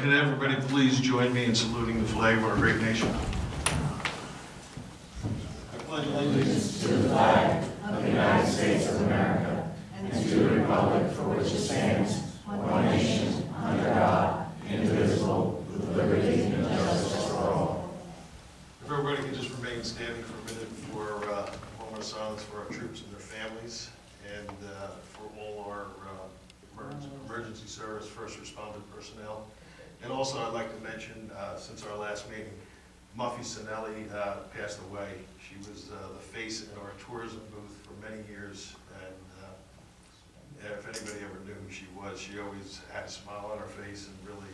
Can everybody please join me in saluting the flag of our great nation? I pledge allegiance to the flag of the United States of America and to the republic for which it stands, one nation, under God, indivisible, with liberty and justice for all. If everybody could just remain standing for a minute for a moment of silence for our troops and their families, and for all our emergency service first responder personnel. And also I'd like to mention, since our last meeting, Muffy Sinelli passed away. She was the face in our tourism booth for many years, and if anybody ever knew who she was, she always had a smile on her face and really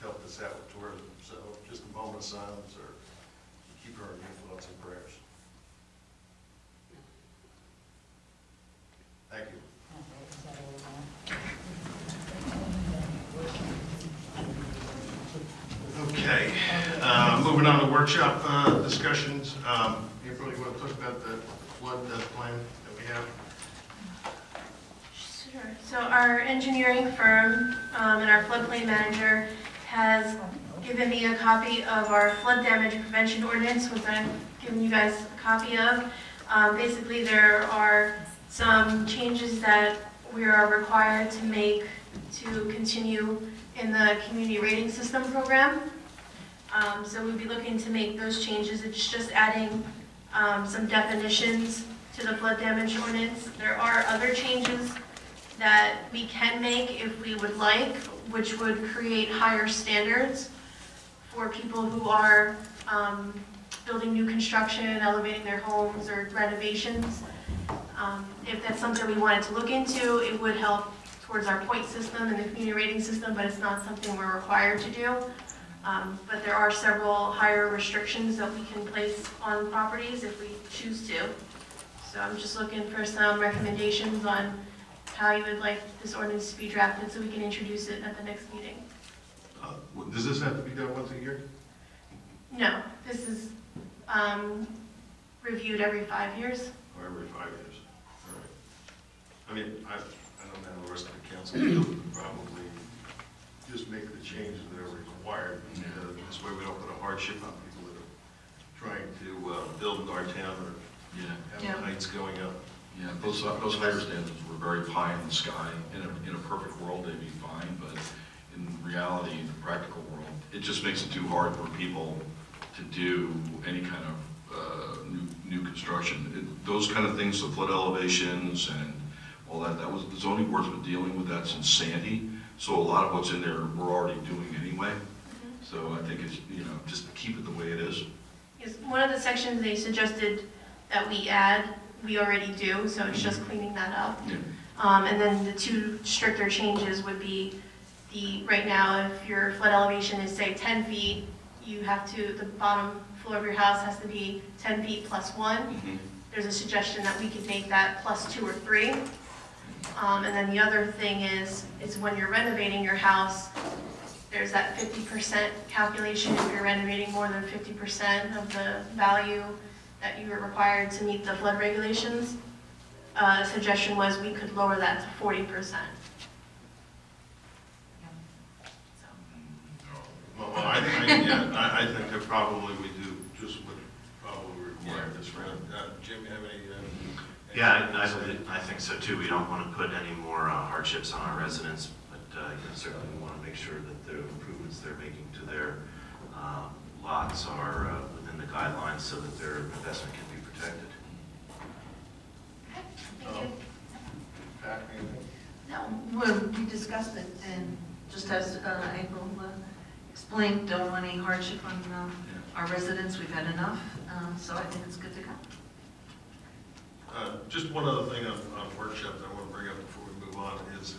helped us out with tourism. So just a moment of silence, or keep her in your thoughts and prayers. Thank you. Okay, moving on to workshop discussions. April, you want to talk about the flood plan that we have? Sure. So our engineering firm and our floodplain manager has given me a copy of our flood damage prevention ordinance, which I've given you guys a copy of. Basically, there are some changes that we are required to make to continue in the community rating system program. So we'll be looking to make those changes. It's just adding some definitions to the flood damage ordinance. There are other changes that we can make if we would like, which would create higher standards for people who are building new construction, elevating their homes, or renovations. If that's something we wanted to look into, it would help towards our point system and the community rating system, but it's not something we're required to do. But there are several higher restrictions that we can place on properties if we choose to. So I'm just looking for some recommendations on how you would like this ordinance to be drafted so we can introduce it at the next meeting. Does this have to be done once a year? No, this is reviewed every 5 years. Or every 5 years? All right. I mean, I don't know the rest of the council would probably just make the changes that are required. This way we don't put a hardship on people that are trying to build in our town or have the heights going up. Yeah, those higher standards were very high in the sky. In a perfect world, they'd be fine, but in reality, in the practical world, it just makes it too hard for people to do any kind of new construction. Those kind of things, the flood elevations and all that, that was the zoning board's been dealing with that since Sandy. So a lot of what's in there we're already doing anyway. So I think it's, just keep it the way it is. Yes, one of the sections they suggested that we add, we already do, so it's just cleaning that up. Yeah. And then the two stricter changes would be right now, if your flood elevation is, say, 10 feet, you have to, the bottom floor of your house has to be 10 feet plus 1. There's a suggestion that we could make that plus 2 or 3. And then the other thing is when you're renovating your house, there's that 50% calculation if you're renovating more than 50% of the value that you are required to meet the flood regulations. Suggestion was we could lower that to 40%. Well, I think that probably we do just what probably required this round. Jim, you have any? Yeah, I think so too. We don't want to put any more hardships on our residents, but certainly we want to make sure that the improvements they're making to their lots are within the guidelines so that their investment can be protected. Thank you. Pat, anything? No, well, we discussed it, and just as April explained, don't want any hardship on our residents. We've had enough, so I think it's good to go. Just one other thing on workshops I want to bring up before we move on is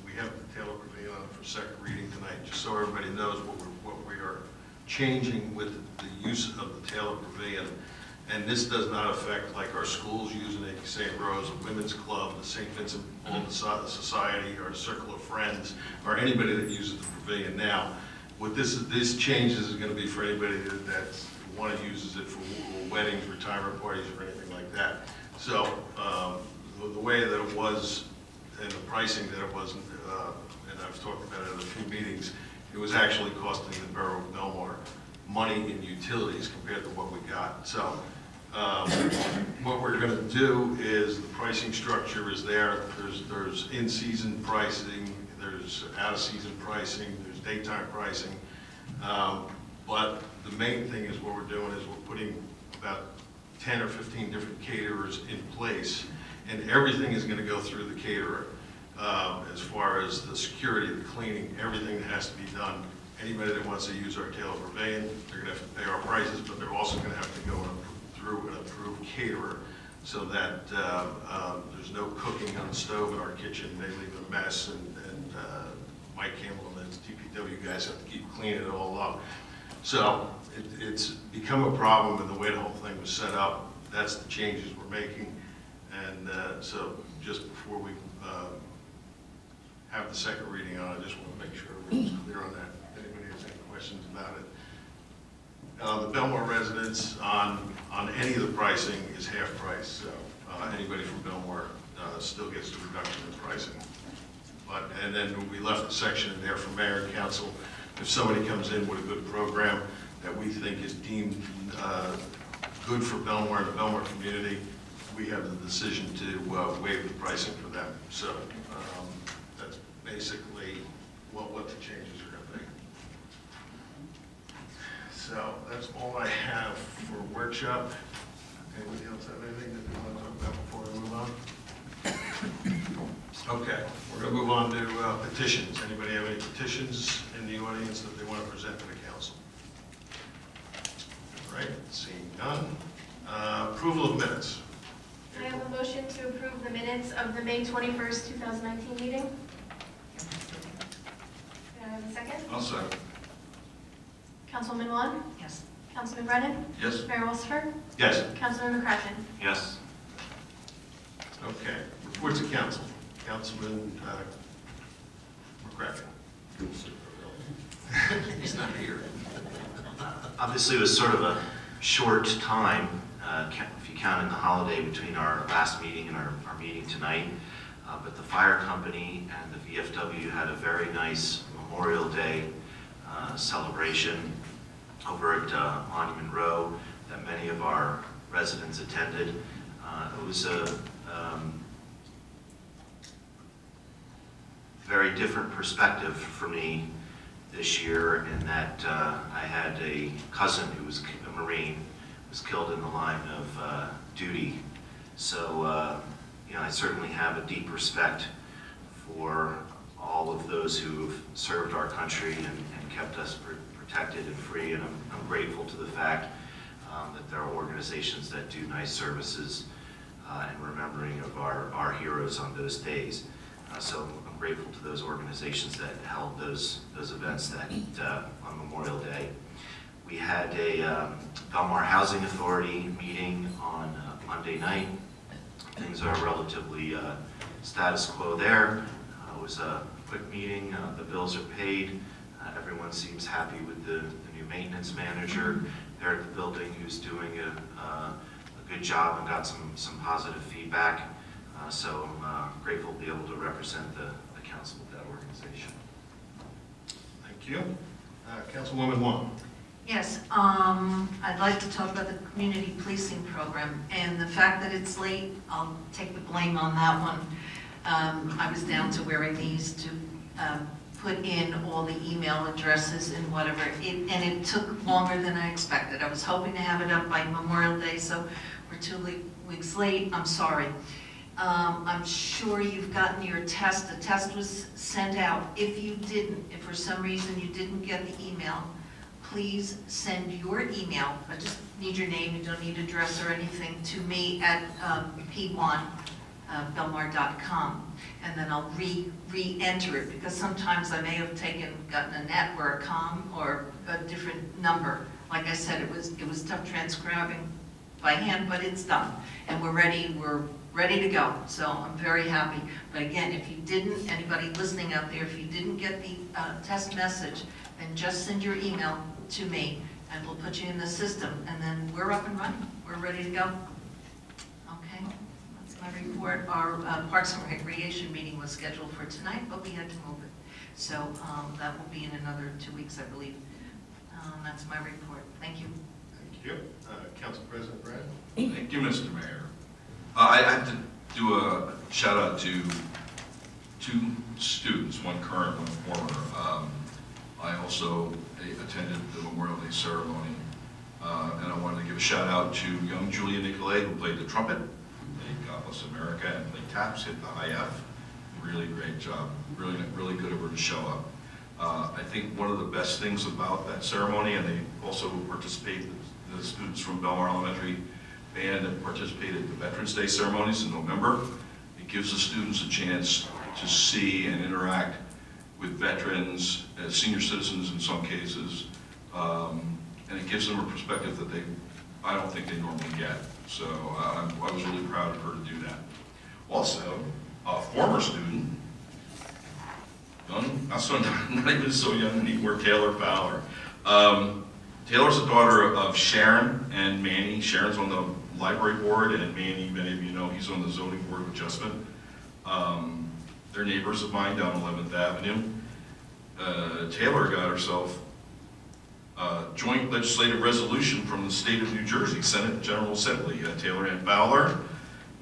we have the Taylor Pavilion on for second reading tonight, just so everybody knows what we are changing with the use of the Taylor Pavilion. And this does not affect like our schools using it, St. Rose, the Women's Club, the St. Vincent Paul Society, or Circle of Friends, or anybody that uses the pavilion now. What this changes is going to be for anybody that uses it for weddings, retirement parties, or anything like that. So the way that it was and the pricing that it was, and I've talked about it in a few meetings, it was actually costing the borough of Belmar money in utilities compared to what we got. So what we're going to do is the pricing structure is there. There's in-season pricing, there's out-of-season pricing, there's daytime pricing. But the main thing is what we're doing is we're putting about 10 or 15 different caterers in place, and everything is going to go through the caterer. As far as the security, the cleaning, everything has to be done. Anybody that wants to use our Taylor Pavilion, they're going to have to pay our prices, but they're also going to have to go through an approved caterer so that there's no cooking on the stove in our kitchen. They leave a mess, and Mike Campbell and the DPW guys have to keep cleaning it all up. So it's become a problem in the way the whole thing was set up. That's the changes we're making. And so just before we have the second reading on it, I just want to make sure everyone's clear on that. If anybody has any questions about it. The Belmar residents on any of the pricing is half price, so anybody from Belmar still gets the reduction in pricing. And then we left a section in there for mayor and council. If somebody comes in with a good program that we think is deemed good for Belmar and the Belmar community, we have the decision to waive the pricing for them. So that's basically what the changes are going to be. So that's all I have for workshop. Anybody else have anything that they want to talk about before we move on? Okay, we're going to move on to petitions. Anybody have any petitions in the audience that they want to present to the council? All right, seeing none. Approval of minutes. I have a motion to approve the minutes of the May 21st, 2019 meeting. Can I have a second? I'll second. Councilwoman Vaughn? Yes. Councilman Brennan? Yes. Mayor Wilson? Yes. Councilman McCracken? Yes. Okay, reports of council. Councilman McCracken. He's not here. Obviously, it was sort of a short time, if you count in the holiday between our last meeting and our meeting tonight. But the fire company and the VFW had a very nice Memorial Day celebration over at Monument Row that many of our residents attended. It was a very different perspective for me this year in that I had a cousin who was a Marine, was killed in the line of duty. So, you know, I certainly have a deep respect for all of those who've served our country and kept us protected and free, and I'm grateful to the fact that there are organizations that do nice services and remembering of our heroes on those days. So I'm grateful to those organizations that held those events that on Memorial Day. We had a Belmar Housing Authority meeting on Monday night. Things are relatively status quo there. It was a quick meeting. The bills are paid. Everyone seems happy with the new maintenance manager there at the building, who's doing a good job and got some positive feedback. So I'm grateful to be able to represent the council with that organization. Thank you. Councilwoman Wong. Yes, I'd like to talk about the community policing program, and the fact that it's late, I'll take the blame on that one. I was down to where I needed to put in all the email addresses and whatever, and it took longer than I expected. I was hoping to have it up by Memorial Day, so we're 2 weeks late. I'm sorry. I'm sure you've gotten your test. The test was sent out. If you didn't, if for some reason you didn't get the email, please send your email. I just need your name. You don't need address or anything to me at p1belmar.com, and then I'll re-enter it, because sometimes I may have gotten a net or a com or a different number. Like I said, it was tough transcribing by hand, but it's done, and we're ready to go. So I'm very happy. But again, if you didn't, anybody listening out there, if you didn't get the test message, then just send your email to me, and we'll put you in the system, and then we're up and running. We're ready to go. Okay, that's my report. Our Parks and Recreation meeting was scheduled for tonight, but we had to move it. So that will be in another 2 weeks, I believe. That's my report. Thank you. Thank you. Council President Brad? Thank you, Mr. Mayor. I have to do a shout out to 2 students, one current, one former. I also attended the Memorial Day ceremony, and I wanted to give a shout out to young Julia Nicolay, who played the trumpet, played God Bless America, and played taps, hit the high F. Really great job. Really good of her to show up. I think one of the best things about that ceremony, and they also participate, the students from Belmar Elementary band that participated in the Veterans Day ceremonies in November. It gives the students a chance to see and interact with veterans, as senior citizens in some cases, and it gives them a perspective that I don't think they normally get. So I was really proud of her to do that. Also, a former student, young, not even so young anymore, Taylor Fowler. Taylor's the daughter of Sharon and Manny. Sharon's on the library board, and Manny, many of you know, he's on the zoning board of adjustment. They're neighbors of mine down 11th Avenue. Taylor got herself a joint legislative resolution from the state of New Jersey, Senate General Assembly. Taylor Ann Fowler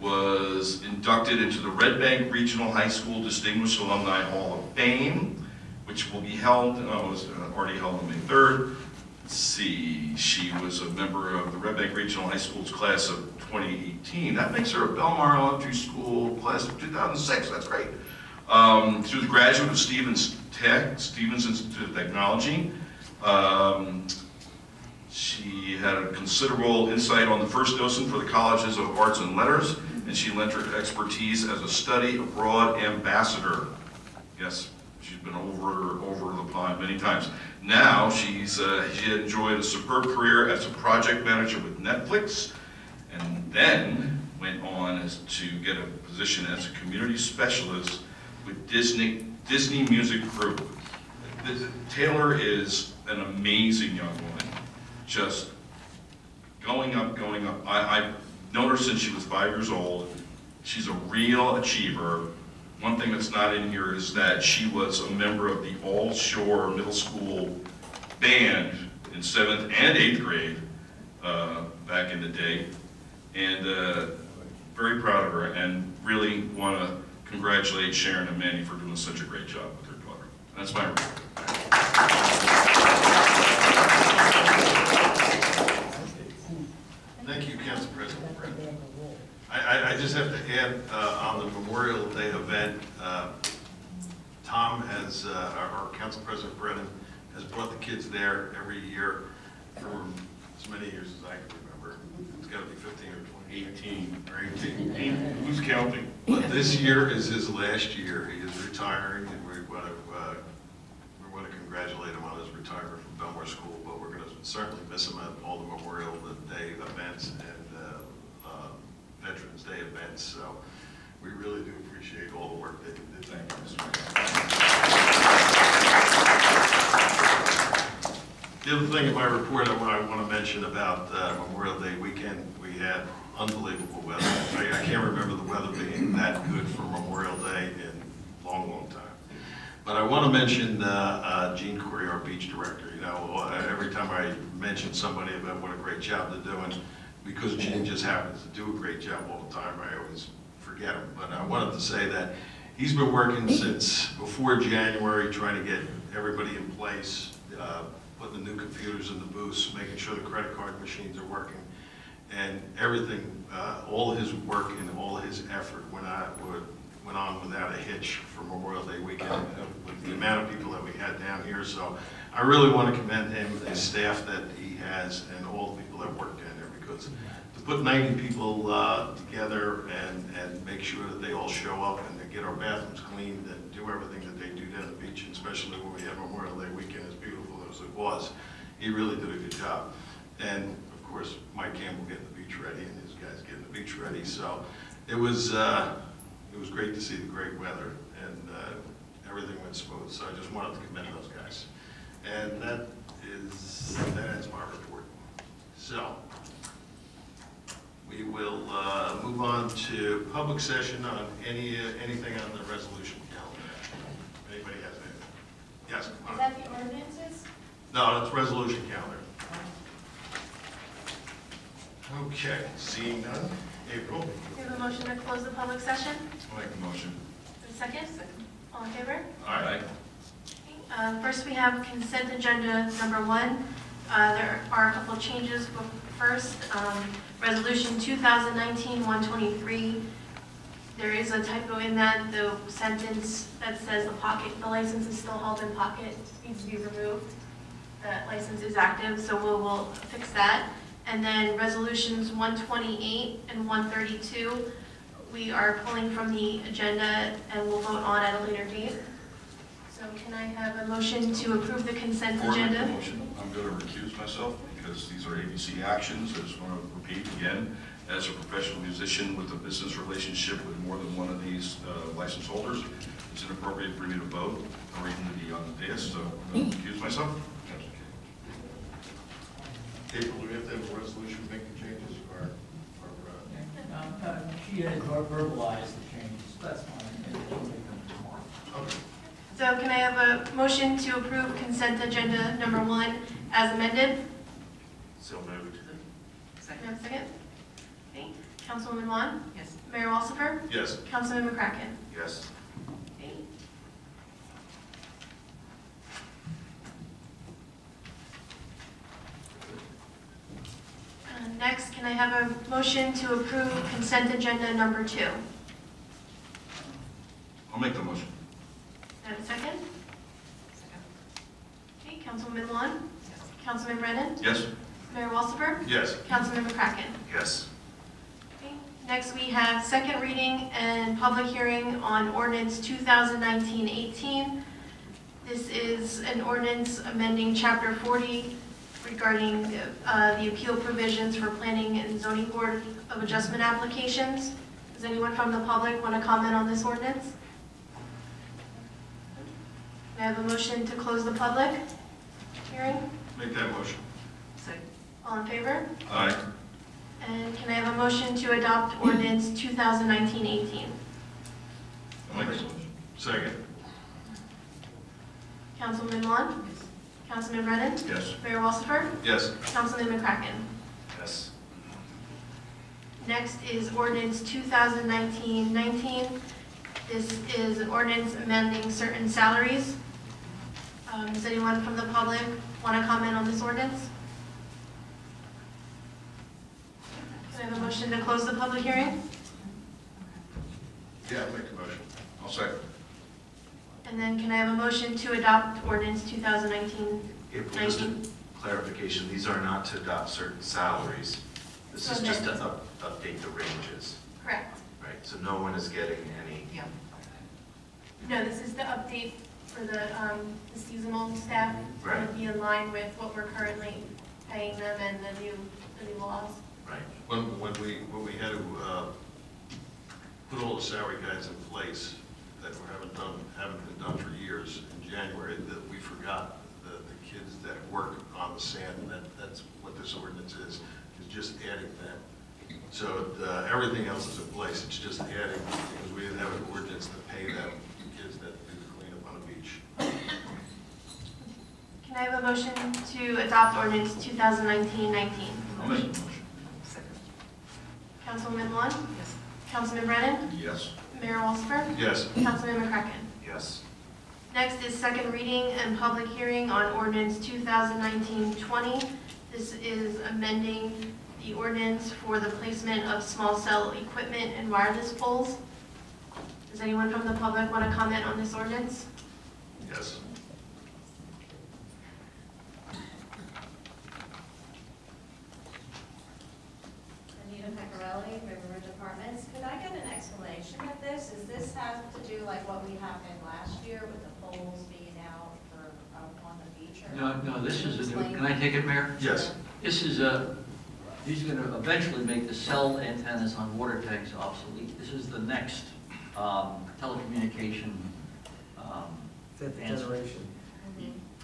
was inducted into the Red Bank Regional High School Distinguished Alumni Hall of Fame, which will be held, was already held on May 3rd. Let's see, she was a member of the Red Bank Regional High School's class of 2018. That makes her a Belmar Elementary School class of 2006, that's great. She was a graduate of Stevens Institute of Technology. She had a considerable insight on the first docent for the colleges of arts and letters, and she lent her expertise as a study abroad ambassador. Yes, she's been over the pond many times. Now she enjoyed a superb career as a project manager with Netflix, and then went on to get a position as a community specialist with Disney Music Group. Taylor is an amazing young woman, just going up. I've known her since she was 5 years old. She's a real achiever. One thing that's not in here is that she was a member of the All Shore Middle School band in 7th and 8th grade back in the day. And very proud of her, and really want to congratulate Sharon and Manny for doing such a great job with their daughter. That's my report. Thank you, Council President Brett. I just have to add on the Memorial Day event, Tom has, our Council President Brennan, has brought the kids there every year for as many years as I can remember. It's got to be 15 or 20. 18. Who's counting? But this year is his last year. He is retiring, and we want to congratulate him on his retirement from Belmar School, but we're going to certainly miss him at all the Memorial Day events and Veterans Day events. So we really do appreciate all the work that you did. Thank you, Mr. Mayor. The other thing in my report I want to mention about Memorial Day weekend, we had unbelievable weather. I can't remember the weather being that good for Memorial Day in a long time. But I want to mention Gene Corey, our beach director. You know, every time I mention somebody about what a great job they're doing, because Gene just happens to do a great job all the time, I always forget him. But I wanted to say that he's been working since before January, trying to get everybody in place, putting the new computers in the booths, making sure the credit card machines are working, and everything, all his work and all his effort went on without a hitch for Memorial Day weekend with the amount of people that we had down here. So I really want to commend him, his staff that he has, and all the people that work down there, because to put 90 people together and make sure that they all show up and they get our bathrooms cleaned and do everything that they do down the beach, especially when we have Memorial Day weekend as beautiful as it was, he really did a good job. And of course, Mike Campbell getting the beach ready and his guys getting the beach ready. So it was great to see the great weather, and everything went smooth. So I just wanted to commend those guys. And that ends my report. So we will move on to public session on anything on the resolution calendar. If anybody has anything. No, it's resolution calendar. Okay, seeing none. April? We have a motion to close the public session. I'll make the motion. A second? All in favor? Aye. First, we have consent agenda number 1. There are a couple of changes. First, resolution 2019-123. There is a typo in that. The sentence that says the license is still held in pocket needs to be removed. That license is active, so we'll fix that. And then resolutions 128 and 132, we are pulling from the agenda and we'll vote on at a later date. So can I have a motion to approve the consent Before I make agenda? the motion, I'm going to recuse myself because these are ABC actions. I just want to repeat again, as a professional musician with a business relationship with more than one of these license holders, it's inappropriate for me to vote or even to be on the dais, so I'm going to recuse myself. April, do we have to have a resolution making changes or She had verbalized the changes, that's fine. And she'll make them tomorrow. okay. So can I have a motion to approve consent agenda number 1 as amended? So moved. Can I have a second? Okay. Councilwoman Vaughn? Yes. Mayor Walsifer? Yes. Councilman McCracken? Yes. Okay. Next, can I have a motion to approve consent agenda number 2? I'll make the motion. Can I have a second? Okay, Councilwoman Vaughn? Councilman Brennan? Yes? Mayor Walsifer? Yes. Councilman McCracken? Yes. Okay. Next, we have second reading and public hearing on ordinance 2019-18. This is an ordinance amending Chapter 40 regarding the appeal provisions for planning and zoning board of adjustment applications. Does anyone from the public want to comment on this ordinance? May I have a motion to close the public hearing? Make that motion. All in favor? Aye. And can I have a motion to adopt ordinance 2019-18? I'll make the motion. Second. Councilman Vaughn? Councilman Brennan? Yes. Mayor Walsifer? Yes. Councilman McCracken? Yes. Next is ordinance 2019-19. This is an ordinance amending certain salaries. Does anyone from the public want to comment on this ordinance? Can I have a motion to close the public hearing? Yeah, I'll make a motion. I'll second. And then can I have a motion to adopt ordinance 2019-19? April, just a clarification, these are not to adopt certain salaries. This is just to update the ranges, Correct. right? So no one is getting any. No, this is the update for the seasonal staff. Right. To be in line with what we're currently paying them and the new laws. Right. When we had to put all the salary guides in place that haven't been done for years in January, that we forgot the kids that work on the sand, and that's what this ordinance is just adding them. So everything else is in place, it's just adding, because we didn't have an ordinance to pay them, the kids that do the cleanup on the beach. Can I have a motion to adopt ordinance 2019-19? I'll make the motion. Councilwoman Vaughn? Yes. Councilman Brennan? Yes. Mayor Walsifer? Yes. Councilman McCracken? Yes. Next is second reading and public hearing on ordinance 2019-20. This is amending the ordinance for the placement of small cell equipment and wireless poles. Does anyone from the public want to comment on this ordinance? Yes. Anita Pecorelli, River Ridge Apartments. Could I get an explanation of this? Does this have to do like what we happened last year with the poles being out for, on the beach? Or No, this is a new, can I take it, Mayor? Yes. This is he's going to eventually make the cell antennas on water tanks obsolete. This is the next telecommunication Fifth answer. generation.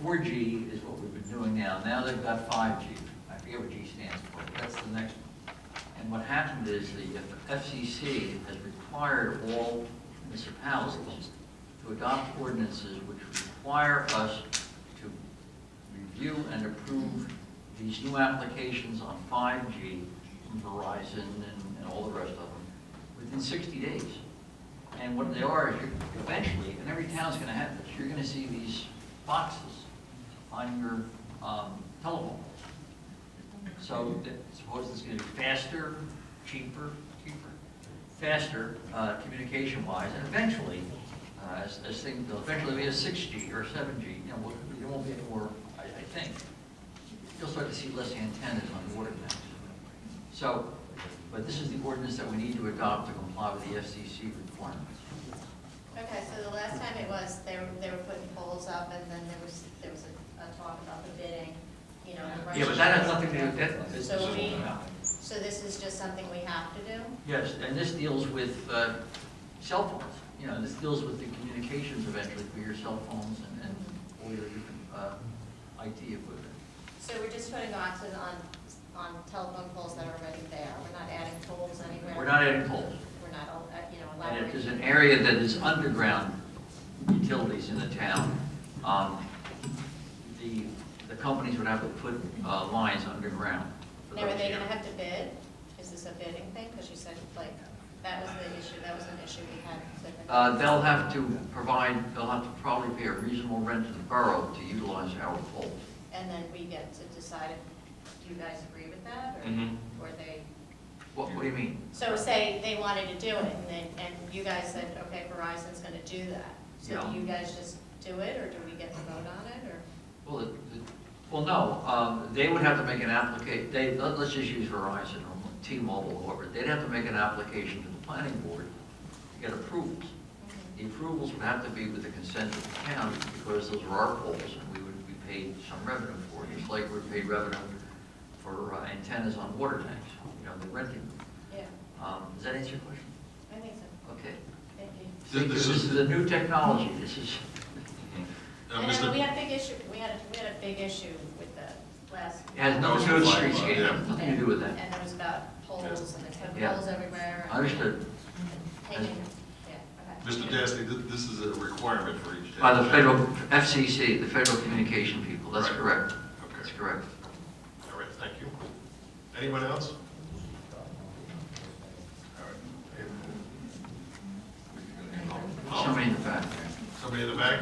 4G is what we've been doing now. Now they've got 5G. I forget what G stands for, but that's the next one. And what happened is the FCC has required all municipalities to adopt ordinances which require us to review and approve these new applications on 5G from Verizon and all the rest of them within 60 days. And what they are is eventually, and every town's going to have this, you're going to see these boxes on your telephone poles. So suppose it's going to be faster, cheaper, faster communication-wise, and eventually, as things, eventually be a 6G or 7G. You know, there won't be any more, I think. You'll start to see less antennas on water tanks. So, but this is the ordinance that we need to adopt to comply with the FCC requirements. Okay, so the last time it was, they were putting poles up, and then there was a talk about the bidding, you know. Yeah, but that has nothing to do with that. So this is just something we have to do? Yes, and this deals with cell phones. You know, this deals with the communications eventually for your cell phones and all your different IT equipment. So we're just putting boxes on telephone poles that are already there? We're not adding poles anywhere? We're not adding poles. We're not, you know, And elaborating? if there's an area that is underground utilities in the town, the companies would have to put lines underground. Now, are they gonna have to bid? Is this a bidding thing? Because you said, like, that was the issue, that was an issue we had. They'll have to probably pay a reasonable rent to the borough to utilize our poles. And then we get to decide if you guys agree with that, or, or they? What do you mean? So say they wanted to do it, and you guys said, okay, Verizon's gonna do that. So Yeah. do you guys just do it, or do we get to vote on it, or? Well, no. They would have to make an application. Let's just use Verizon or T-Mobile or whoever. They'd have to make an application to the planning board to get approvals. The approvals would have to be with the consent of the county because those are our poles, and we would be paid some revenue for it. Just like we're paid revenue for antennas on water tanks. You know, the renting. Yeah, Does that answer your question? I think so. Okay. Thank you. This is a new technology. This is. And then we had a big issue, we had a big issue with the last. It has nothing to do with streetscape. Yeah. Nothing to do with that. And it was about poles, and they had Yeah. poles everywhere. and Understood. Taking, yeah, okay. Mr. Dasty, this is a requirement for each town. By the federal FCC, the Federal Communication People. That's Right. correct. Okay. That's correct. All right, thank you. Anyone else? All right. Somebody in the back. Somebody in the back?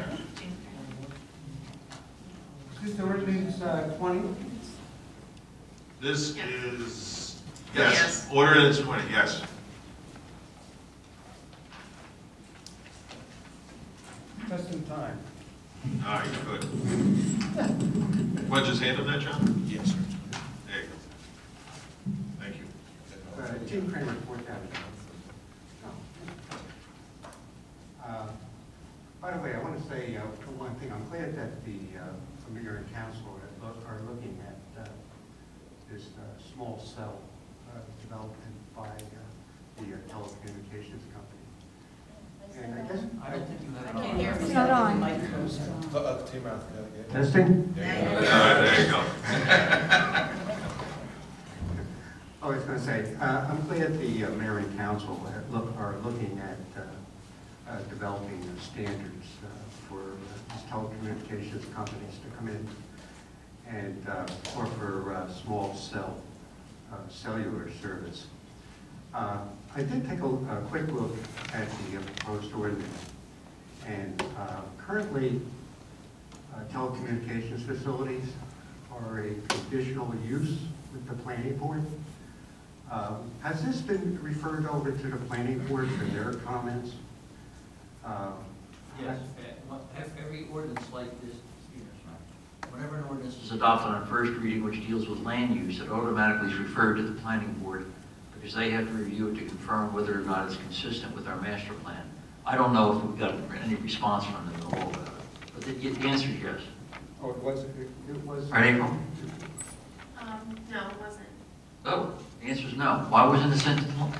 Is this ordinance 20? This Yes. is, Yes. yes, ordinance 20, yes. Just in time. All right, good. Want to just hand him that, John? Yes, sir. There you go. Thank you. Tim Kramer, 4,000. By the way, I want to say one thing. I'm glad that the mayor and council are looking at this small cell development by the telecommunications company. And I guess I don't think you have. I can't hear It's you. not on. testing. There you go. I was going to say, I'm glad the mayor and council are looking at developing standards for these telecommunications companies to come in and offer small cell cellular service. I did take a quick look at the proposed ordinance, and currently telecommunications facilities are a conditional use with the planning board. Has this been referred over to the planning board for their comments? Yes, every ordinance like this, whenever an ordinance is adopted on first reading which deals with land use, it automatically is referred to the planning board because they have to review it to confirm whether or not it's consistent with our master plan. I don't know if we've got any response from them at all about it, but the answer is yes. Oh, it was. Right, April? No, it wasn't. Oh, the answer is no. Why wasn't it sent to the planning?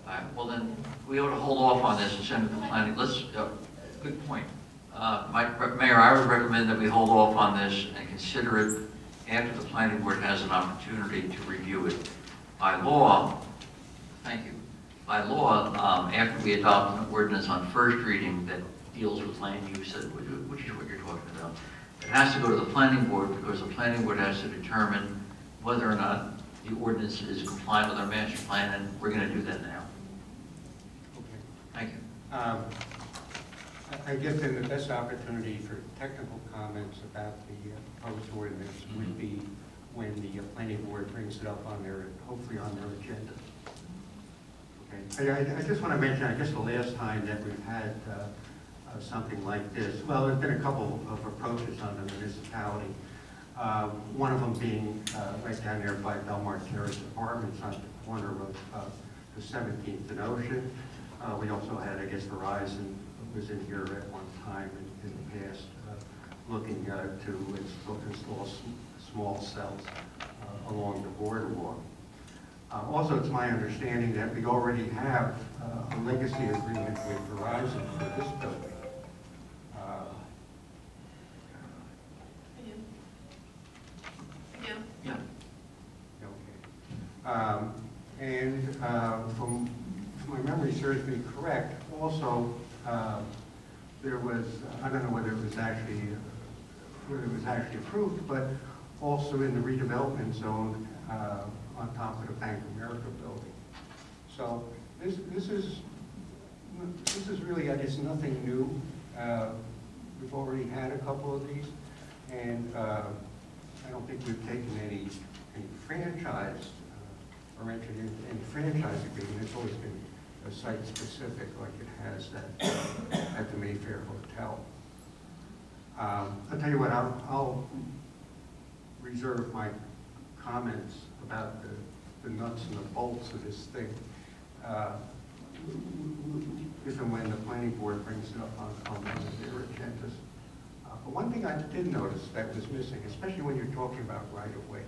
All right, well then, we ought to hold off on this and send it to the planning. Good point. Mayor, I would recommend that we hold off on this and consider it after the planning board has an opportunity to review it. By law, thank you, by law, after we adopt an ordinance on first reading that deals with land use, which is what you're talking about, it has to go to the planning board because the planning board has to determine whether or not the ordinance is compliant with our master plan, and we're going to do that now. Okay. Thank you. I guess then the best opportunity for technical comments about the proposed ordinance would be when the planning board brings it up on their, hopefully on their agenda. Okay. I just want to mention, I guess the last time that we've had something like this, well, there's been a couple of approaches on the municipality. One of them being right down there by Belmar Terrace Apartments on the corner of the 17th and Ocean. We also had, I guess, Verizon was in here at one time in the past, looking to install small cells along the boardwalk. Also, it's my understanding that we already have a legacy agreement with Verizon for this building. Yeah. Okay. And from if my memory serves me correct, also there was, I don't know whether it was actually approved, but also in the redevelopment zone on top of the Bank of America building. So this is really, I guess, nothing new. We've already had a couple of these, and I don't think we've taken any franchise or entered into any franchise agreement. It's always been site-specific, like it has at the Mayfair Hotel. I'll tell you what, I'll reserve my comments about the nuts and the bolts of this thing if and when the planning board brings it up on one of their agendas. But one thing I did notice that was missing, especially when you're talking about right-of-way,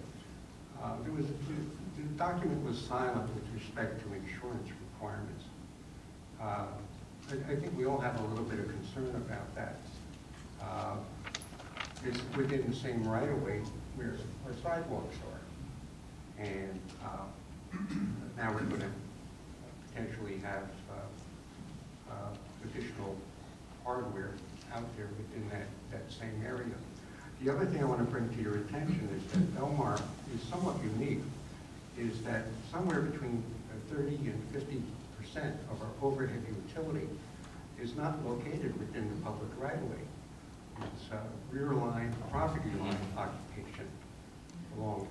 the document was silent with respect to insurance requirements. I think we all have a little bit of concern about that. It's within the same right-of-way where our sidewalks are. And now we're going to potentially have additional hardware out there within that same area. The other thing I want to bring to your attention is that Belmar is somewhat unique, is that somewhere between 30 and 50% of our overhead utility is not located within the public right-of-way. It's rear line, property line occupation along,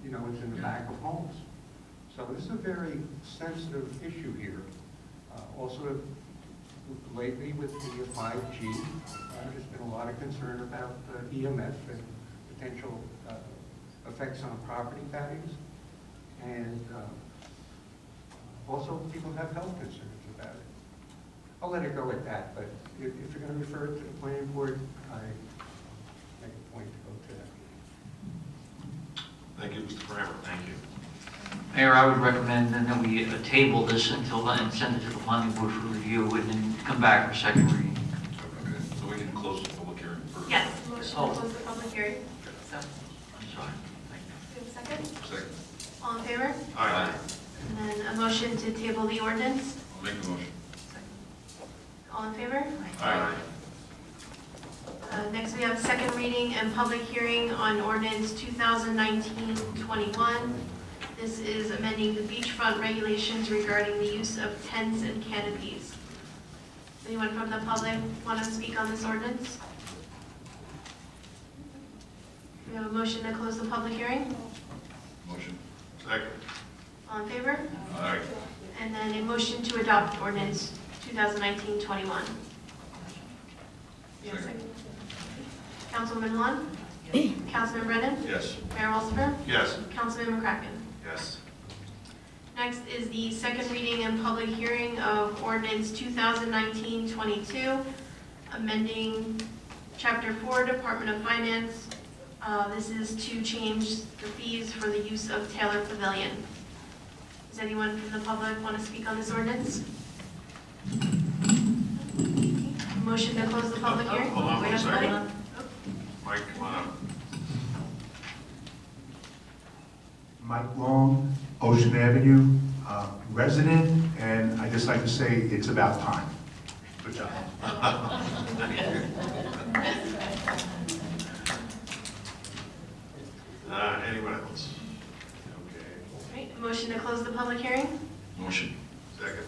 it's in the back of homes. So this is a very sensitive issue here. Also, lately with the 5G, there's been a lot of concern about EMF and potential effects on property values. And also people have health concerns about it. I'll let it go at that, but if you're going to refer it to the planning board, I make a point to go to that. Thank you, Mr. Kramer. Thank you. Mayor, I would recommend then that we table this until then and send it to the planning board for review and then come back for second reading. Okay, so we can close the public hearing first. Yes, motion to close the public hearing. So, I'm sorry. Thank you. do you have a second? Second. All in favor? Aye. And then a motion to table the ordinance. I'll make the motion. All in favor? Aye. Next, we have second reading and public hearing on ordinance 2019-21. This is amending the beachfront regulations regarding the use of tents and canopies. Does anyone from the public want to speak on this ordinance? We have a motion to close the public hearing. Motion. Second. All in favor? Aye. And then a motion to adopt ordinance 2019-21. Yes, Second. Councilman Lund? Councilman Brennan? Yes. Mayor Walsifer? Yes. Councilman McCracken? Yes. Next is the second reading and public hearing of ordinance 2019-22, amending Chapter 4, Department of Finance. This is to change the fees for the use of Taylor Pavilion. Does anyone from the public want to speak on this ordinance? Motion to close the public hearing? Hold on Wait one a second. minute. Mike, come on up. Mike Long, Ocean Avenue, resident, and I just like to say it's about time. Good job. Anyone else? Okay. Right, a motion to close the public hearing? Motion. Second.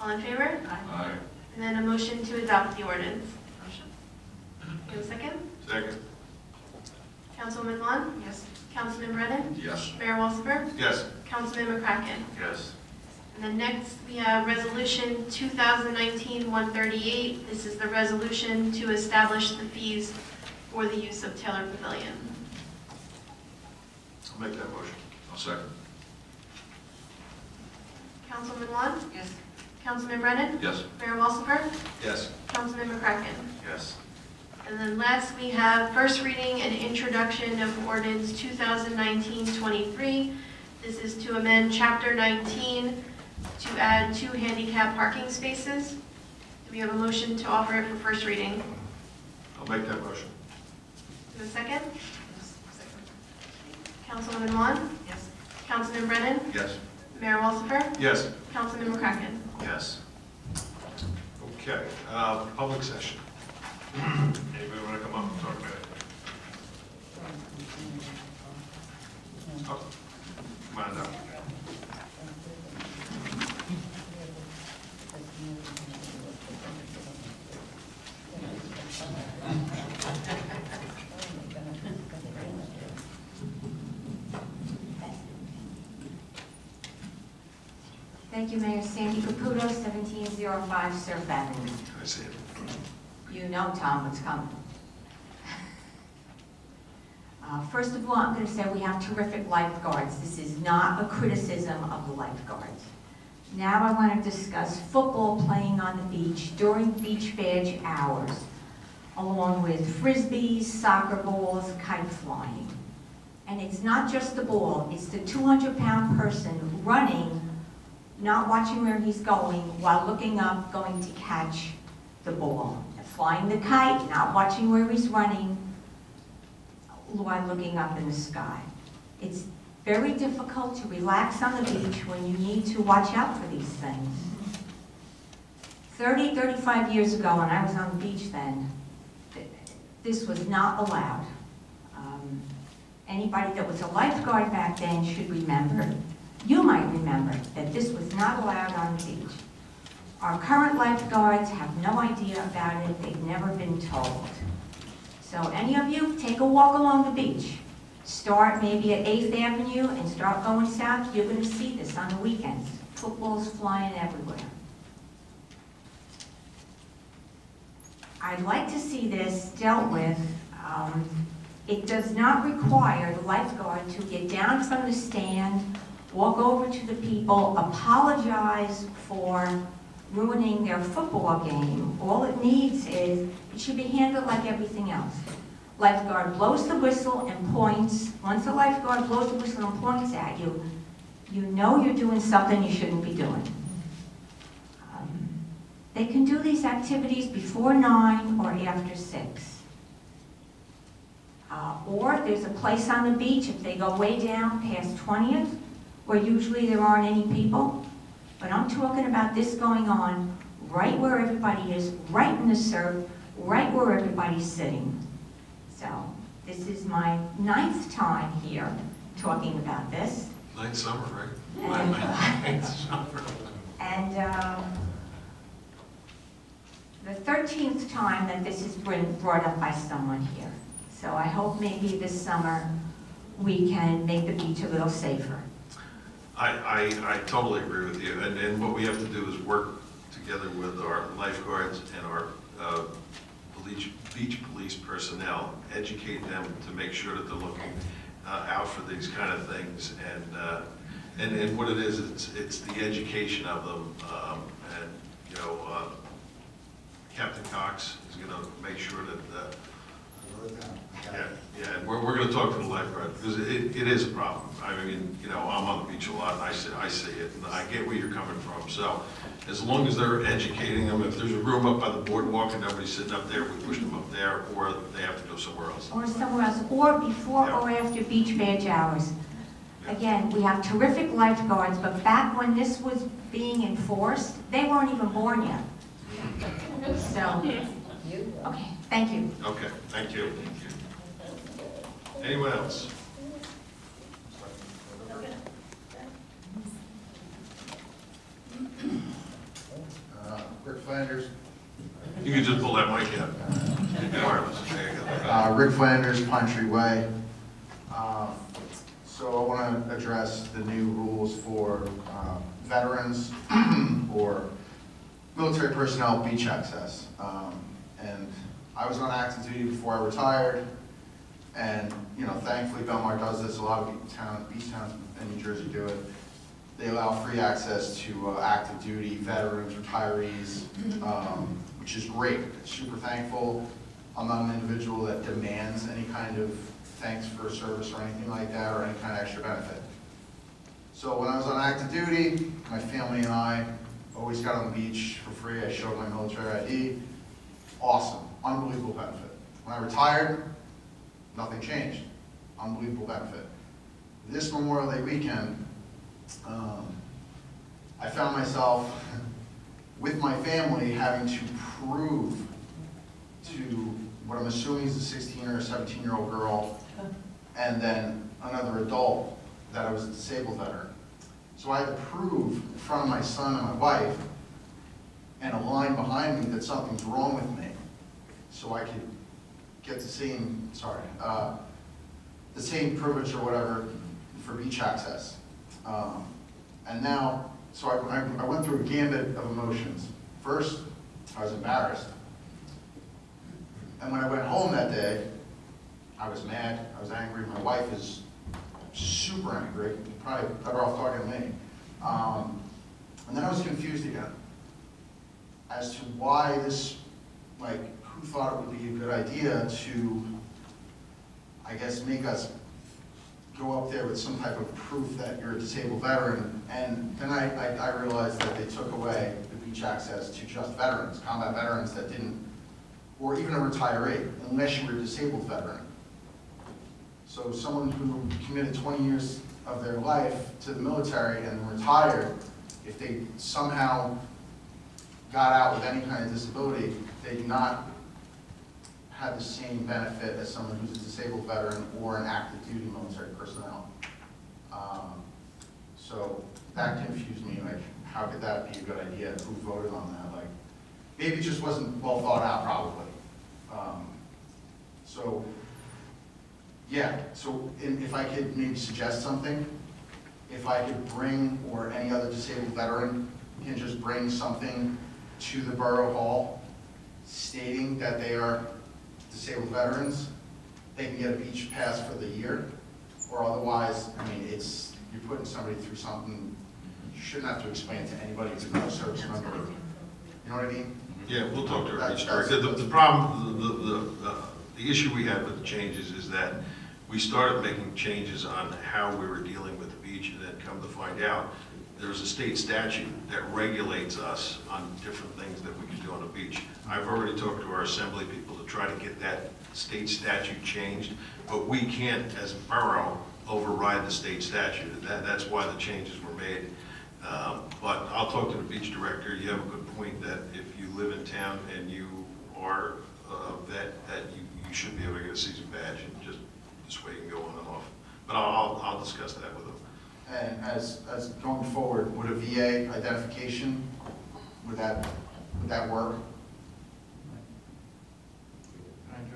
All in favor? Aye. And then a motion to adopt the ordinance. Motion. You have a second? Second. Councilwoman Vaughn? Yes. Councilman Brennan? Yes. Mayor Walsifer? Yes. Councilman McCracken? Yes. And then next, we have Resolution 2019-138. This is the resolution to establish the fees for the use of Taylor Pavilion. I'll make that motion. I'll second. Councilman Vaughn? Yes. Councilman Brennan? Yes. Mayor Walsifer? Yes. Councilman McCracken? Yes. And then last, we have first reading and introduction of ordinance 2019-23. This is to amend Chapter 19 to add 2 handicap parking spaces. Do we have a motion to offer it for first reading? I'll make that motion. Do we have a second? Councilwoman Vaughn? Yes. Councilman Brennan? Yes. Mayor Walsifer? Yes. Councilman McCracken? Yes. Okay, public session. Anybody want to come up and talk about it? Oh, come on up. Thank you, Mayor. Sandy Caputo, 1705 Surf Avenue. I see it. You know, Tom, what's coming. First of all, I'm going to say we have terrific lifeguards. This is not a criticism of the lifeguards. Now I want to discuss football playing on the beach during beach badge hours, along with frisbees, soccer balls, kite flying. And it's not just the ball, it's the 200-pound person running, not watching where he's going, while looking up, going to catch the ball. Flying the kite, not watching where he's running, while looking up in the sky. It's very difficult to relax on the beach when you need to watch out for these things. 35 years ago, when I was on the beach then, this was not allowed. Anybody that was a lifeguard back then should remember, you might remember, that this was not allowed on the beach. Our current lifeguards have no idea about it. They've never been told. So any of you, take a walk along the beach. Start maybe at 8th Avenue and start going south. You're going to see this on the weekends. Footballs flying everywhere. I'd like to see this dealt with. It does not require the lifeguard to get down from the stand, walk over to the people, apologize for ruining their football game. All it needs is, it should be handled like everything else. Lifeguard blows the whistle and points. Once the lifeguard blows the whistle and points at you, you know you're doing something you shouldn't be doing. They can do these activities before 9 or after 6. Or there's a place on the beach, if they go way down past 20th, where usually there aren't any people. But I'm talking about this going on right where everybody is, right in the surf, right where everybody's sitting. So this is my 9th time here talking about this. 9th summer, right? And, 9th summer. and the 13th time that this has been brought up by someone here. So I hope maybe this summer we can make the beach a little safer. I totally agree with you, and what we have to do is work together with our lifeguards and our beach police personnel, educate them to make sure that they're looking out for these kind of things, and what it is, it's the education of them, and you know, Captain Cox is going to make sure that. Yeah, and we're going to talk to the lifeguard, because it is a problem. I mean, you know, I'm on the beach a lot, and I see it, and I get where you're coming from. So, as long as they're educating them, if there's a room up by the boardwalk and nobody's sitting up there, we push them up there, or they have to go somewhere else. Or somewhere else, or before or after beach badge hours. Yeah. Again, we have terrific lifeguards, but back when this was being enforced, they weren't even born yet. So, okay, thank you. Okay, thank you. Anyone else? Rick Flanders, Pine Tree Way. So I want to address the new rules for veterans or military personnel beach access. And I was on active duty before I retired, and thankfully Belmar does this. A lot of beach towns in New Jersey do it. They allow free access to active duty veterans, retirees, which is great. Super thankful. I'm not an individual that demands any kind of thanks for service or anything like that, or any kind of extra benefit. So when I was on active duty, my family and I always got on the beach for free. I showed my military ID. Awesome, unbelievable benefit. When I retired, nothing changed. Unbelievable benefit. This Memorial Day weekend, I found myself with my family having to prove to what I'm assuming is a 16 or 17-year-old girl, and then another adult, that I was a disabled veteran. So I had to prove in front of my son and my wife and a line behind me that something's wrong with me, so I could get the same, the same privilege or whatever for beach access. And now, so I went through a gambit of emotions. First, I was embarrassed. And when I went home that day, I was mad, I was angry. My wife is super angry, probably better off talking to me. And then I was confused again as to why this, who thought it would be a good idea to, I guess, make us go up there with some type of proof that you're a disabled veteran. And then I realized that they took away the beach access to just veterans, combat veterans that didn't, or even a retiree, unless you were a disabled veteran. So someone who committed 20 years of their life to the military and retired, if they somehow got out with any kind of disability, they do not have the same benefit as someone who's a disabled veteran or an active duty military personnel. So that confused me, how could that be a good idea? Who voted on that? Maybe it just wasn't well thought out, probably. So, yeah, so if I could maybe suggest something, if I could bring, or any other disabled veteran can just bring something to the Borough Hall stating that they are disabled veterans, they can get a beach pass for the year, or otherwise, you're putting somebody through something you shouldn't have to explain to anybody who's not a service member. You know what I mean? Yeah, we'll talk to our beach director. The problem, the issue we had with the changes is that we started making changes on how we were dealing with the beach, and then come to find out, there's a state statute that regulates us on different things that we can do on the beach. I've already talked to our assembly people to try to get that state statute changed, but we can't, as a borough, override the state statute. That's why the changes were made. But I'll talk to the beach director. You have a good point that if you live in town and you are a vet, that you should be able to get a season badge, and just this way you can go on and off. But I'll discuss that with them. And as going forward, would a VA identification, would that work?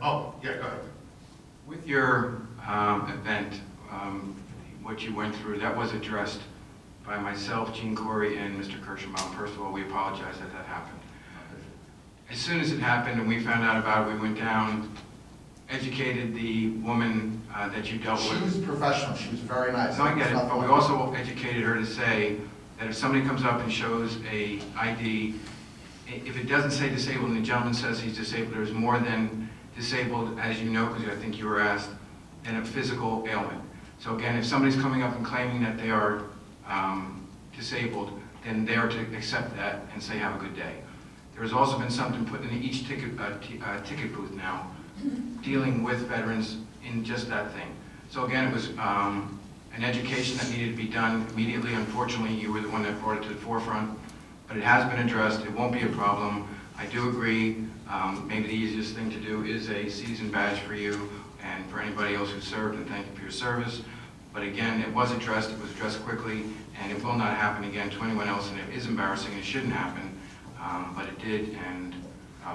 Oh, yeah, go ahead. With your event, what you went through, that was addressed by myself, Gene Corey, and Mr. Kirschenbaum. First of all, we apologize that happened. As soon as it happened and we found out about it, we went down, educated the woman that you dealt with. She was professional. She was very nice. No, I get it, but we also educated her to say that if somebody comes up and shows a ID, if it doesn't say disabled and the gentleman says he's disabled, there's more than disabled, as you know, because I think you were asked, than a physical ailment. So again, if somebody's coming up and claiming that they are disabled, then they are to accept that and say, have a good day. There has also been something put in each ticket booth now, dealing with veterans in just that thing. So again, it was an education that needed to be done immediately. Unfortunately, you were the one that brought it to the forefront, but it has been addressed. It won't be a problem. I do agree, maybe the easiest thing to do is a season badge for you and for anybody else who served, and thank you for your service. But again, it was addressed quickly, and it will not happen again to anyone else, and it is embarrassing, and it shouldn't happen, but it did, and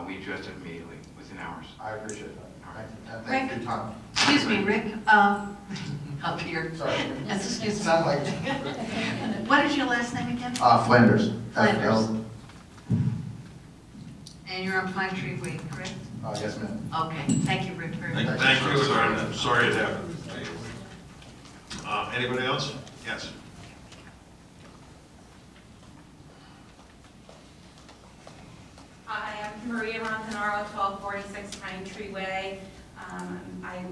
we addressed it immediately, within hours. I appreciate that. All Thank you for your time. Excuse me, Rick, up here. Sorry. Excuse me. Sound like What is your last name again? Flanders. Flanders. And you're on Pine Tree Way, correct? Yes, ma'am. Okay, thank you, Rick, very much. Thank you, I'm sorry it happened. Anybody else? Yes. Hi, I'm Maria Montanaro, 1246 Pine Tree Way. I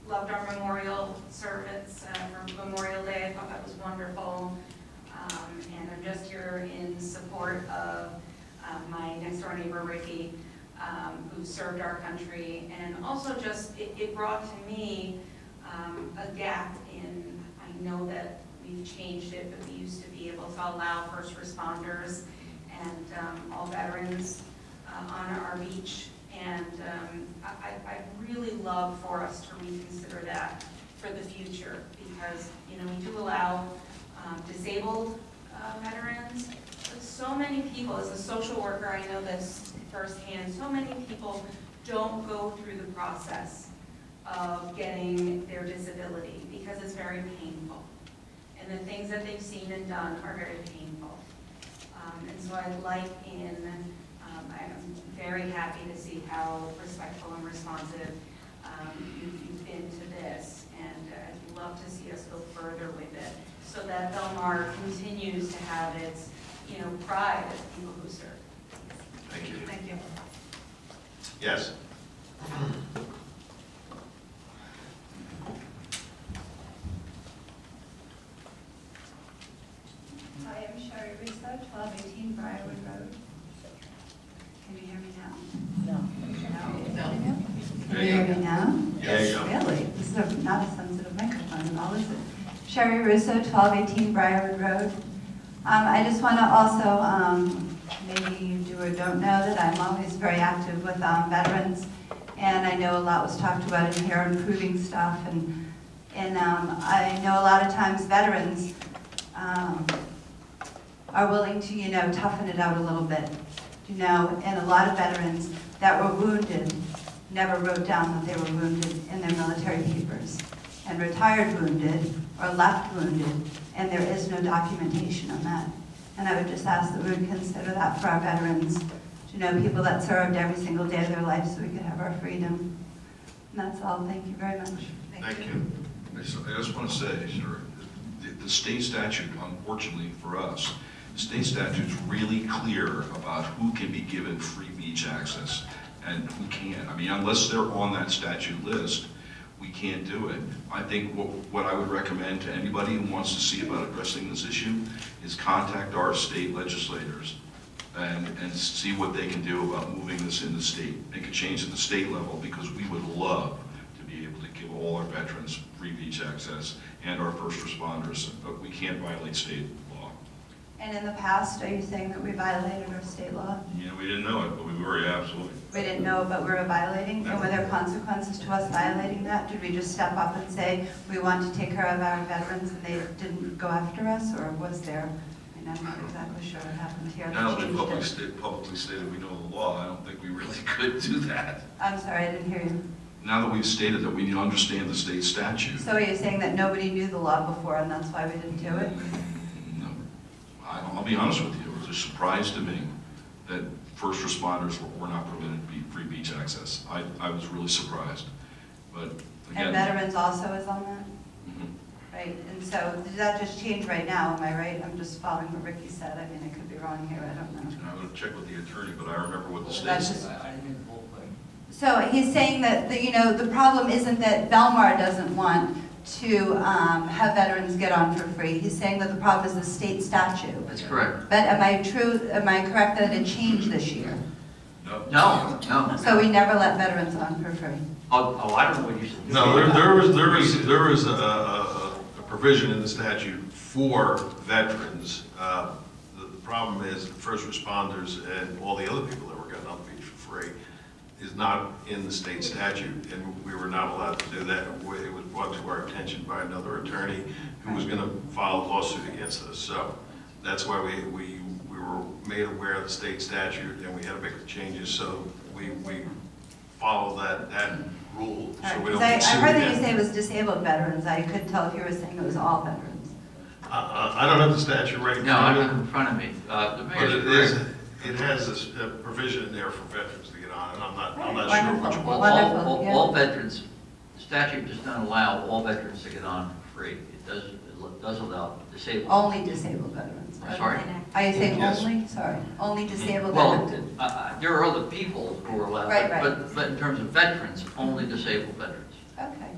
loved our memorial service for Memorial Day. I thought that was wonderful. And I'm just here in support of my next door neighbor, Ricky, who served our country. And also just, it brought to me a gap in, I know that we've changed it, but we used to be able to allow first responders and all veterans on our beach, and I really love for us to reconsider that for the future, because we do allow disabled veterans, but so many people, as a social worker, I know this firsthand, so many people don't go through the process of getting their disability because it's very painful, and the things that they've seen and done are very painful, and so I like I'm very happy to see how respectful and responsive you've been to this, and I'd love to see us go further with it so that Belmar continues to have its pride as people who serve. Thank you. Thank you. Yes. Hi, I'm Sherry Russo, 1218 Briarwood Road. Can you hear me now? No. No. Can you hear me now? Yes. Really? This is not a sensitive microphone at all, is it? Sherry Russo, 1218 Briarwood Road. I just want to also, maybe you do or don't know, that I'm always very active with veterans, and I know a lot was talked about in here, improving stuff, and I know a lot of times veterans are willing to, toughen it out a little bit, and a lot of veterans that were wounded never wrote down that they were wounded in their military papers, and retired wounded or left wounded, and there is no documentation on that. And I would just ask that we would consider that for our veterans, people that served every single day of their life so we could have our freedom. And that's all. Thank you very much. Thank you. I just want to say, sir, the state statute, unfortunately for us, the state statute's really clear about who can be given free beach access and who can't. I mean, unless they're on that statute list, we can't do it. I think what I would recommend to anybody who wants to see about addressing this issue is contact our state legislators and see what they can do about moving this in the state. Make a change at the state level, because we would love to be able to give all our veterans free beach access and our first responders, but we can't violate state law. And in the past, are you saying that we violated our state law? Yeah, we didn't know it, but we were, yeah, absolutely. We didn't know it, but we were violating? And were there consequences to us violating that? Did we just step up and say, we want to take care of our veterans, and they didn't go after us? Or was there, I'm not exactly sure what happened here. Now that we publicly stated we know the law, I don't think we really could do that. I'm sorry, I didn't hear you. Now that we've stated that we understand the state statute. So are you saying that nobody knew the law before, and that's why we didn't do it? No. I'll be honest with you, it was a surprise to me that first responders were not permitted free beach access. I was really surprised, but again. And veterans also is on that? Mhm. Right, and so did that just change right now, am I right? I'm just following what Ricky said. I mean, I could be wrong here, I don't know. I'm going to check with the attorney, but I remember what the state That's said. just- I didn't hear the whole thing. So he's saying that, the problem isn't that Belmar doesn't want to have veterans get on for free. He's saying that the problem is the state statute. That's correct. But am I correct that it changed this year? No. So we never let veterans on for free? Oh, I don't know what you said. No, there is a provision in the statute for veterans. The problem is first responders and all the other people that were getting on the beach for free is not in the state statute, and we were not allowed to do that. It was brought to our attention by another attorney who was going to file a lawsuit against us. So that's why we were made aware of the state statute, and we had to make the changes so we follow that rule, so All we right, don't 'cause get I sued heard that you again. say it was disabled veterans. I couldn't tell if you were saying it was all veterans. I don't have the statute right in No, I front have of it me, in front of me. The but mayor's it is, correct. it has a provision in there for veterans to get on, and I'm not sure Wonderful. which Well, one. Wonderful, yeah. all veterans, the statute does not allow all veterans to get on for free. It does allow disabled. Only disabled veterans. I'm sorry? Are you saying Yes. only? Sorry, only disabled Well, veterans? there are other people who are allowed, Right, right. but in terms of veterans, only disabled veterans. Okay,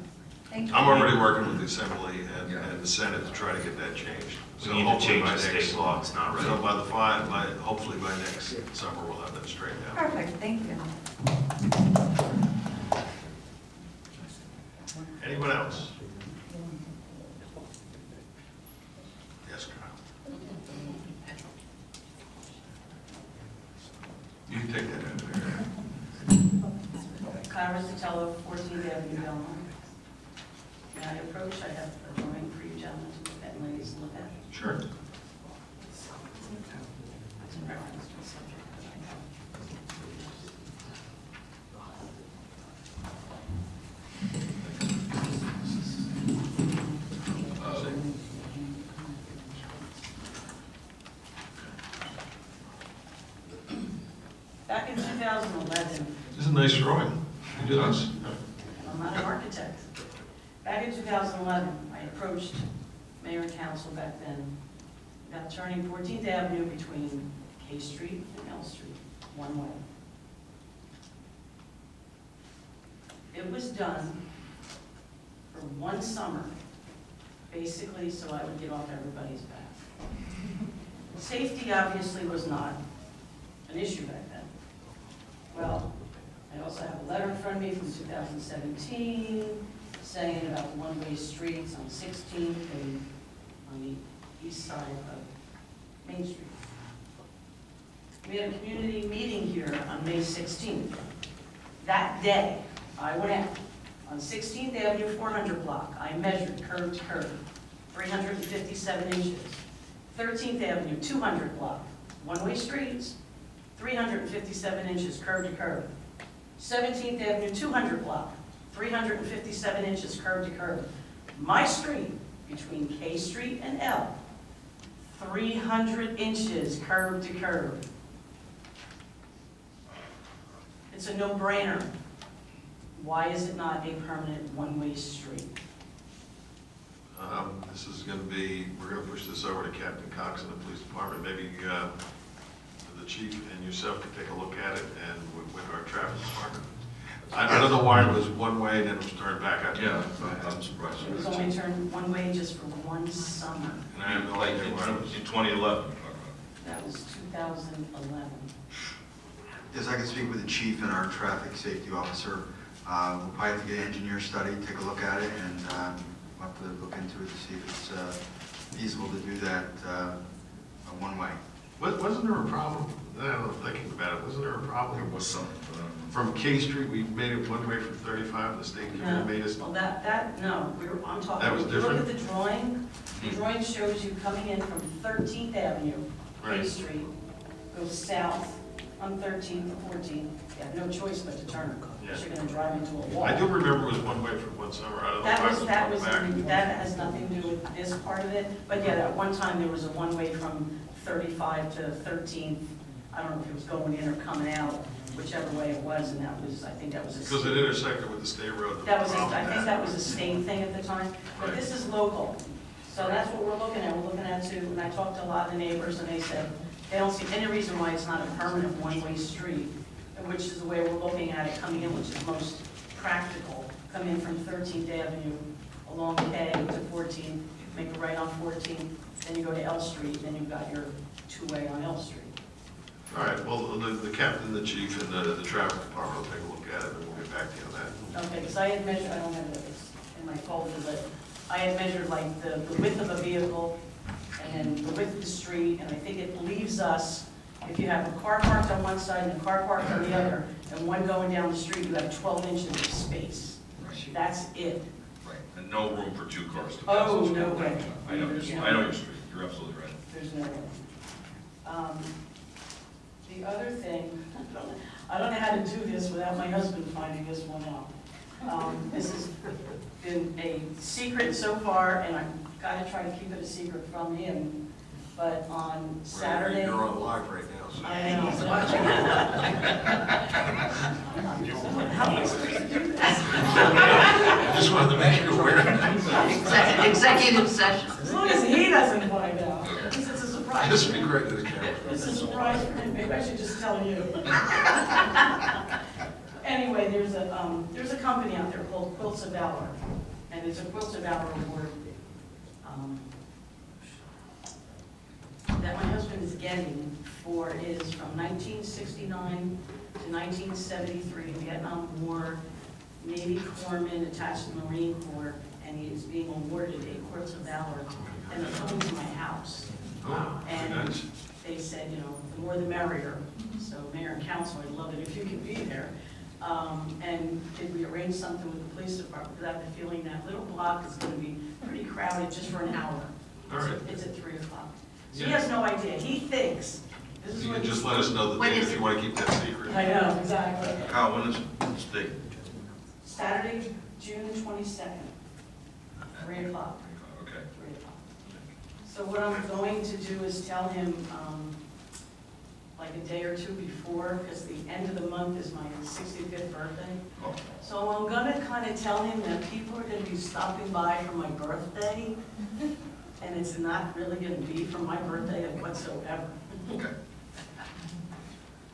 thank you. I'm already working with the Assembly Yeah. and the Senate to try to get that changed. We need to hopefully change by the state next- law, it's not So right. hopefully by next summer, we'll have that straightened out. Perfect, thank you. Anyone else? Yes, Kyle. You can take that out of there. Kyle Sotelo, 14th Avenue, Belmar. May I approach? I have a drawing for you gentlemen to look at and ladies to look at. Sure. It's in reference to the subject that I have. Back in 2011, This is a nice drawing. You do this? I'm not an architect. Back in 2011, I approached mayor and council back then about turning 14th Avenue between K Street and L Street, one way. It was done for one summer, basically so I would get off everybody's back. Safety obviously was not an issue back then. Well, I also have a letter in front of me from 2017 saying about the one-way streets on 16th and on the east side of Main Street. We had a community meeting here on May 16th. That day, I went out on 16th Avenue 400 block. I measured curb to curb, 357 inches. 13th Avenue 200 block, one-way streets, 357 inches curb to curb. 17th Avenue 200 block, 357 inches curb to curb. My street, between K Street and L, 300 inches curb to curb. It's a no-brainer. Why is it not a permanent one-way street? This is going to be, we're going to push this over to Captain Cox and the police department. Maybe the chief and yourself can take a look at it, and with our traffic department. I don't know why it was one way and then it was turned back. Yeah, I'm surprised. It was only turned one way just for one summer. And I have no idea why it was. In 2011. That was 2011. Yes, I can speak with the chief and our traffic safety officer. We'll probably have to get an engineer study, take a look at it, and we'll have to look into it to see if it's feasible to do that one way. Wasn't there a problem? I don't know, thinking about it, wasn't there a problem? There was something. From K Street, we made it one way from 35, the state No, made us. well, no, I'm talking, That was if you look at different? the drawing shows you coming in from 13th Avenue, K Right. Street, goes south on 13th to 14th, you have no choice but to turn, because you're gonna drive into a wall. I do remember it was one way from one summer, I don't know why it was going back. That has nothing to do with this part of it, but yeah, at one time there was a one-way from 35 to 13th, I don't know if it was going in or coming out, whichever way it was, and that was, I think that was a. Because it intersected with the state road. That was, I think that was a state thing at the time, but Right. this is local. So that's what we're looking at, and I talked to a lot of the neighbors, and they said, they don't see any reason why it's not a permanent one-way street, which is the way we're looking at it coming in, which is most practical. Come in from 13th Avenue along K to 14th, make a right on 14th, then you go to L Street, then you've got your two-way on L Street. All right, well, the captain, the chief, and the traffic department will take a look at it, and we'll get back to you on that. Okay, because I had measured, I don't have this in my folder, but I had measured like the width of a vehicle and the width of the street, and I think it leaves us, if you have a car parked on one side and a car parked on the other, and one going down the street, you have 12 inches of space. Right. That's it. Right, and no room for two cars to pass. Oh, each no other. way. I know, I know your street, you're absolutely right. There's no way. The other thing, I don't know how to do this without my husband finding this one out. This has been a secret so far, and I've got to try to keep it a secret from him. But on Saturday... You're on live right now, so. I know, I was watching How am I supposed to do this? I just wanted to make you aware. Executive session. As long as he doesn't find out. Because it's a surprise. Just speak right to the camera. It's a surprise for him. Maybe I should just tell you. Anyway, there's a company out there called Quilts of Valor, and it's a Quilts of Valor award that my husband is getting for is from 1969 to 1973, Vietnam War, Navy corpsman attached to the Marine Corps, and he is being awarded a Quilts of Valor, and they're coming to my house. And they said, you know, the more the merrier. So Mayor and Council, I'd love it if you could be there. And did we arrange something with the police department? Because I have the feeling that little block is going to be pretty crowded just for an hour. All right. It's at 3 o'clock. So he has no idea. He thinks this is You what can just let us know the date if you want to keep that secret. I know, exactly. Kyle, when is this date? Saturday, June 22nd, 3 o'clock. Okay. 3 o'clock. So what I'm going to do is tell him, like a day or two before, because the end of the month is my 65th birthday. Oh. So I'm gonna kind of tell him that people are gonna be stopping by for my birthday, and it's not really gonna be for my birthday whatsoever. Okay.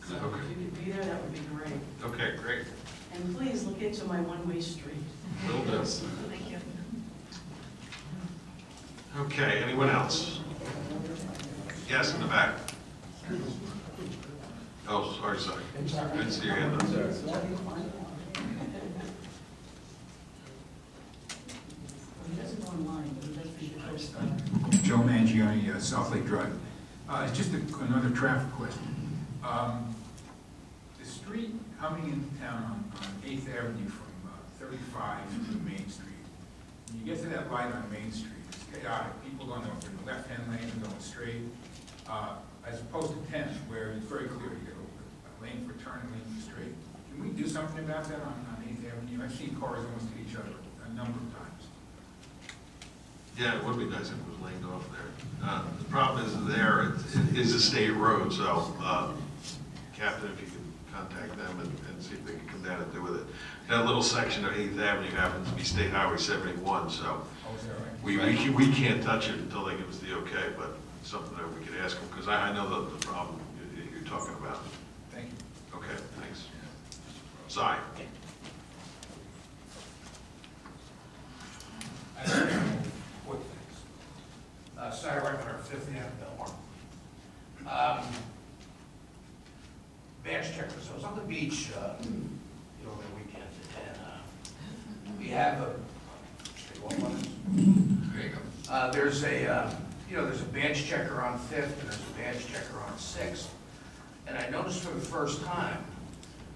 So if you could be there, that would be great. Okay, great. And please look into my one-way street. Will do. Thank you. Okay, anyone else? Yes, in the back. Oh, sorry. Didn't see your hand up. Joe Mangione, South Lake Drive. It's just another traffic question. The street coming into town on 8th Avenue from 35 to Main Street, when you get to that light on Main Street, it's chaotic. People going up in the left-hand lane and going straight, as opposed to 10th, where it's very clear. You get a lane for turn, lane for straight. Can we do something about that on 8th Avenue? I've seen cars almost hit each other a number of times. Yeah, it would be nice if it was laned off there. The problem is there, it is a state road, so, Captain, if you can contact them and see if they can come down and do with it. That little section of 8th Avenue happens to be State Highway 71, so Oh, is that right? we can't touch it until they give us the okay, but it's something that we could ask them, because I know the problem you're talking about. Thank you. Okay, thanks. Sorry. Saturday right on 5th Avenue, Belmar. Badge checkers. I was on the beach, over the weekend, and we have a. There you go. There's a badge checker on 5th, and there's a badge checker on 6th, and I noticed for the first time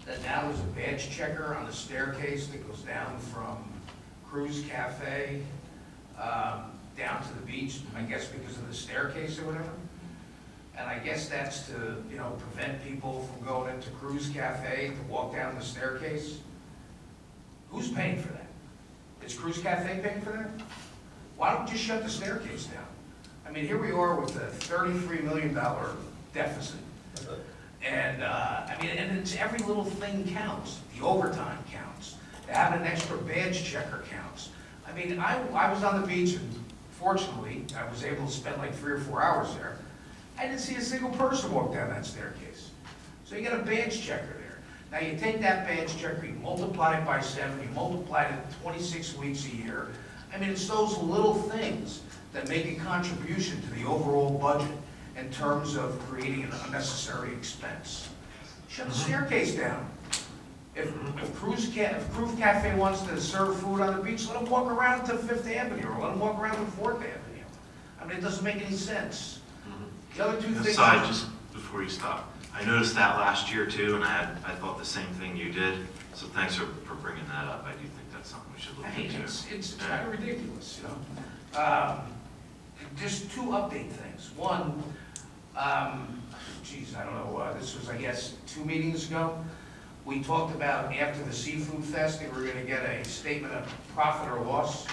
that now there's a badge checker on the staircase that goes down from Cruise Cafe down to the beach, I guess because of the staircase or whatever. And I guess that's to, prevent people from going into Cruise Cafe to walk down the staircase. Who's paying for that? Is Cruise Cafe paying for that? Why don't we just shut the staircase down? I mean, here we are with a $33 million deficit. And, and it's every little thing counts. The overtime counts. To have an extra badge checker counts. I mean, I was on the beach, and fortunately, I was able to spend like 3 or 4 hours there. I didn't see a single person walk down that staircase. So you got a badge checker there. Now you take that badge checker, you multiply it by 7, you multiply it 26 weeks a year. I mean, it's those little things that make a contribution to the overall budget in terms of creating an unnecessary expense. Shut the staircase down. If Cruise Cafe wants to serve food on the beach, let them walk around to 5th Avenue or let them walk around to 4th Avenue. I mean, it doesn't make any sense. The other two things. Aside, just before you stop, I noticed that last year too, and I thought the same thing you did. So thanks for bringing that up. I do think that's something we should look into. It's kind of ridiculous, Just 2 update things. One, I don't know, this was, I guess, 2 meetings ago. we talked about after the Seafood Fest, that we're gonna get a statement of profit or loss.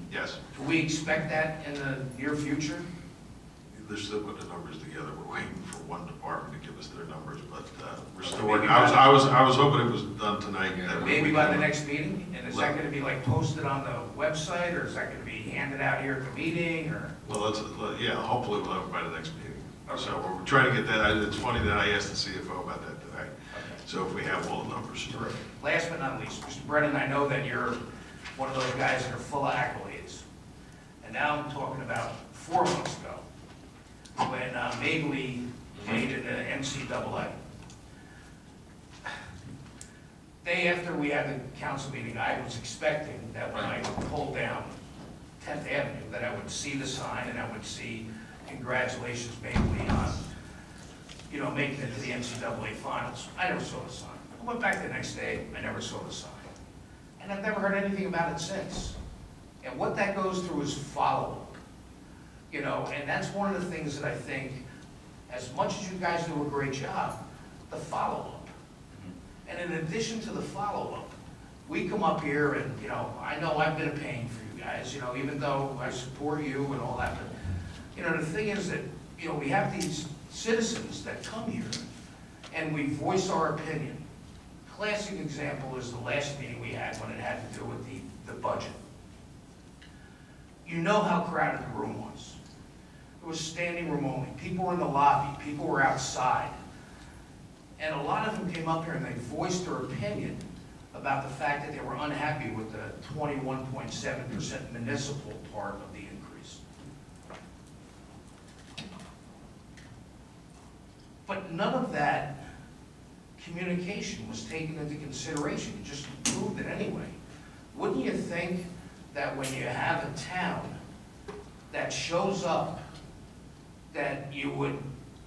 Yes. Do we expect that in the near future? They're still putting the numbers together. We're waiting for one department to give us their numbers, but we're still Maybe working. by I was hoping it was done tonight. Maybe by the next meeting? And is that gonna be like posted on the website, or is that gonna be handed out here at the meeting, or? Well, yeah, hopefully we'll have it by the next meeting. So we're trying to get that. It's funny that I asked the CFO about that today. So if we have all the numbers. Terrific. Last but not least, Mr. Brennan, I know that you're one of those guys that are full of accolades. And now I'm talking about 4 months ago, when Mabley made it an NCAA. Day after we had the council meeting, I was expecting that when I would pull down 10th Avenue, that I would see the sign and I would see congratulations Mabley on, you know, making it to the NCAA finals. I never saw the sign. I went back the next day, I never saw the sign. And I've never heard anything about it since. And what that goes through is follow-up. You know, and that's one of the things that I think, as much as you guys do a great job, the follow-up. And in addition to the follow-up, we come up here and, you know I've been a pain for you guys, you know, even though I support you and all that, but, you know, the thing is that, you know, we have these citizens that come here and we voice our opinion. Classic example is the last meeting we had when it had to do with the budget. You know how crowded the room was. It was standing room only. People were in the lobby. People were outside. And a lot of them came up here and they voiced their opinion about the fact that they were unhappy with the 21.7% municipal part of the increase. But none of that communication was taken into consideration. You just approved it anyway. Wouldn't you think that when you have a town that shows up, that you would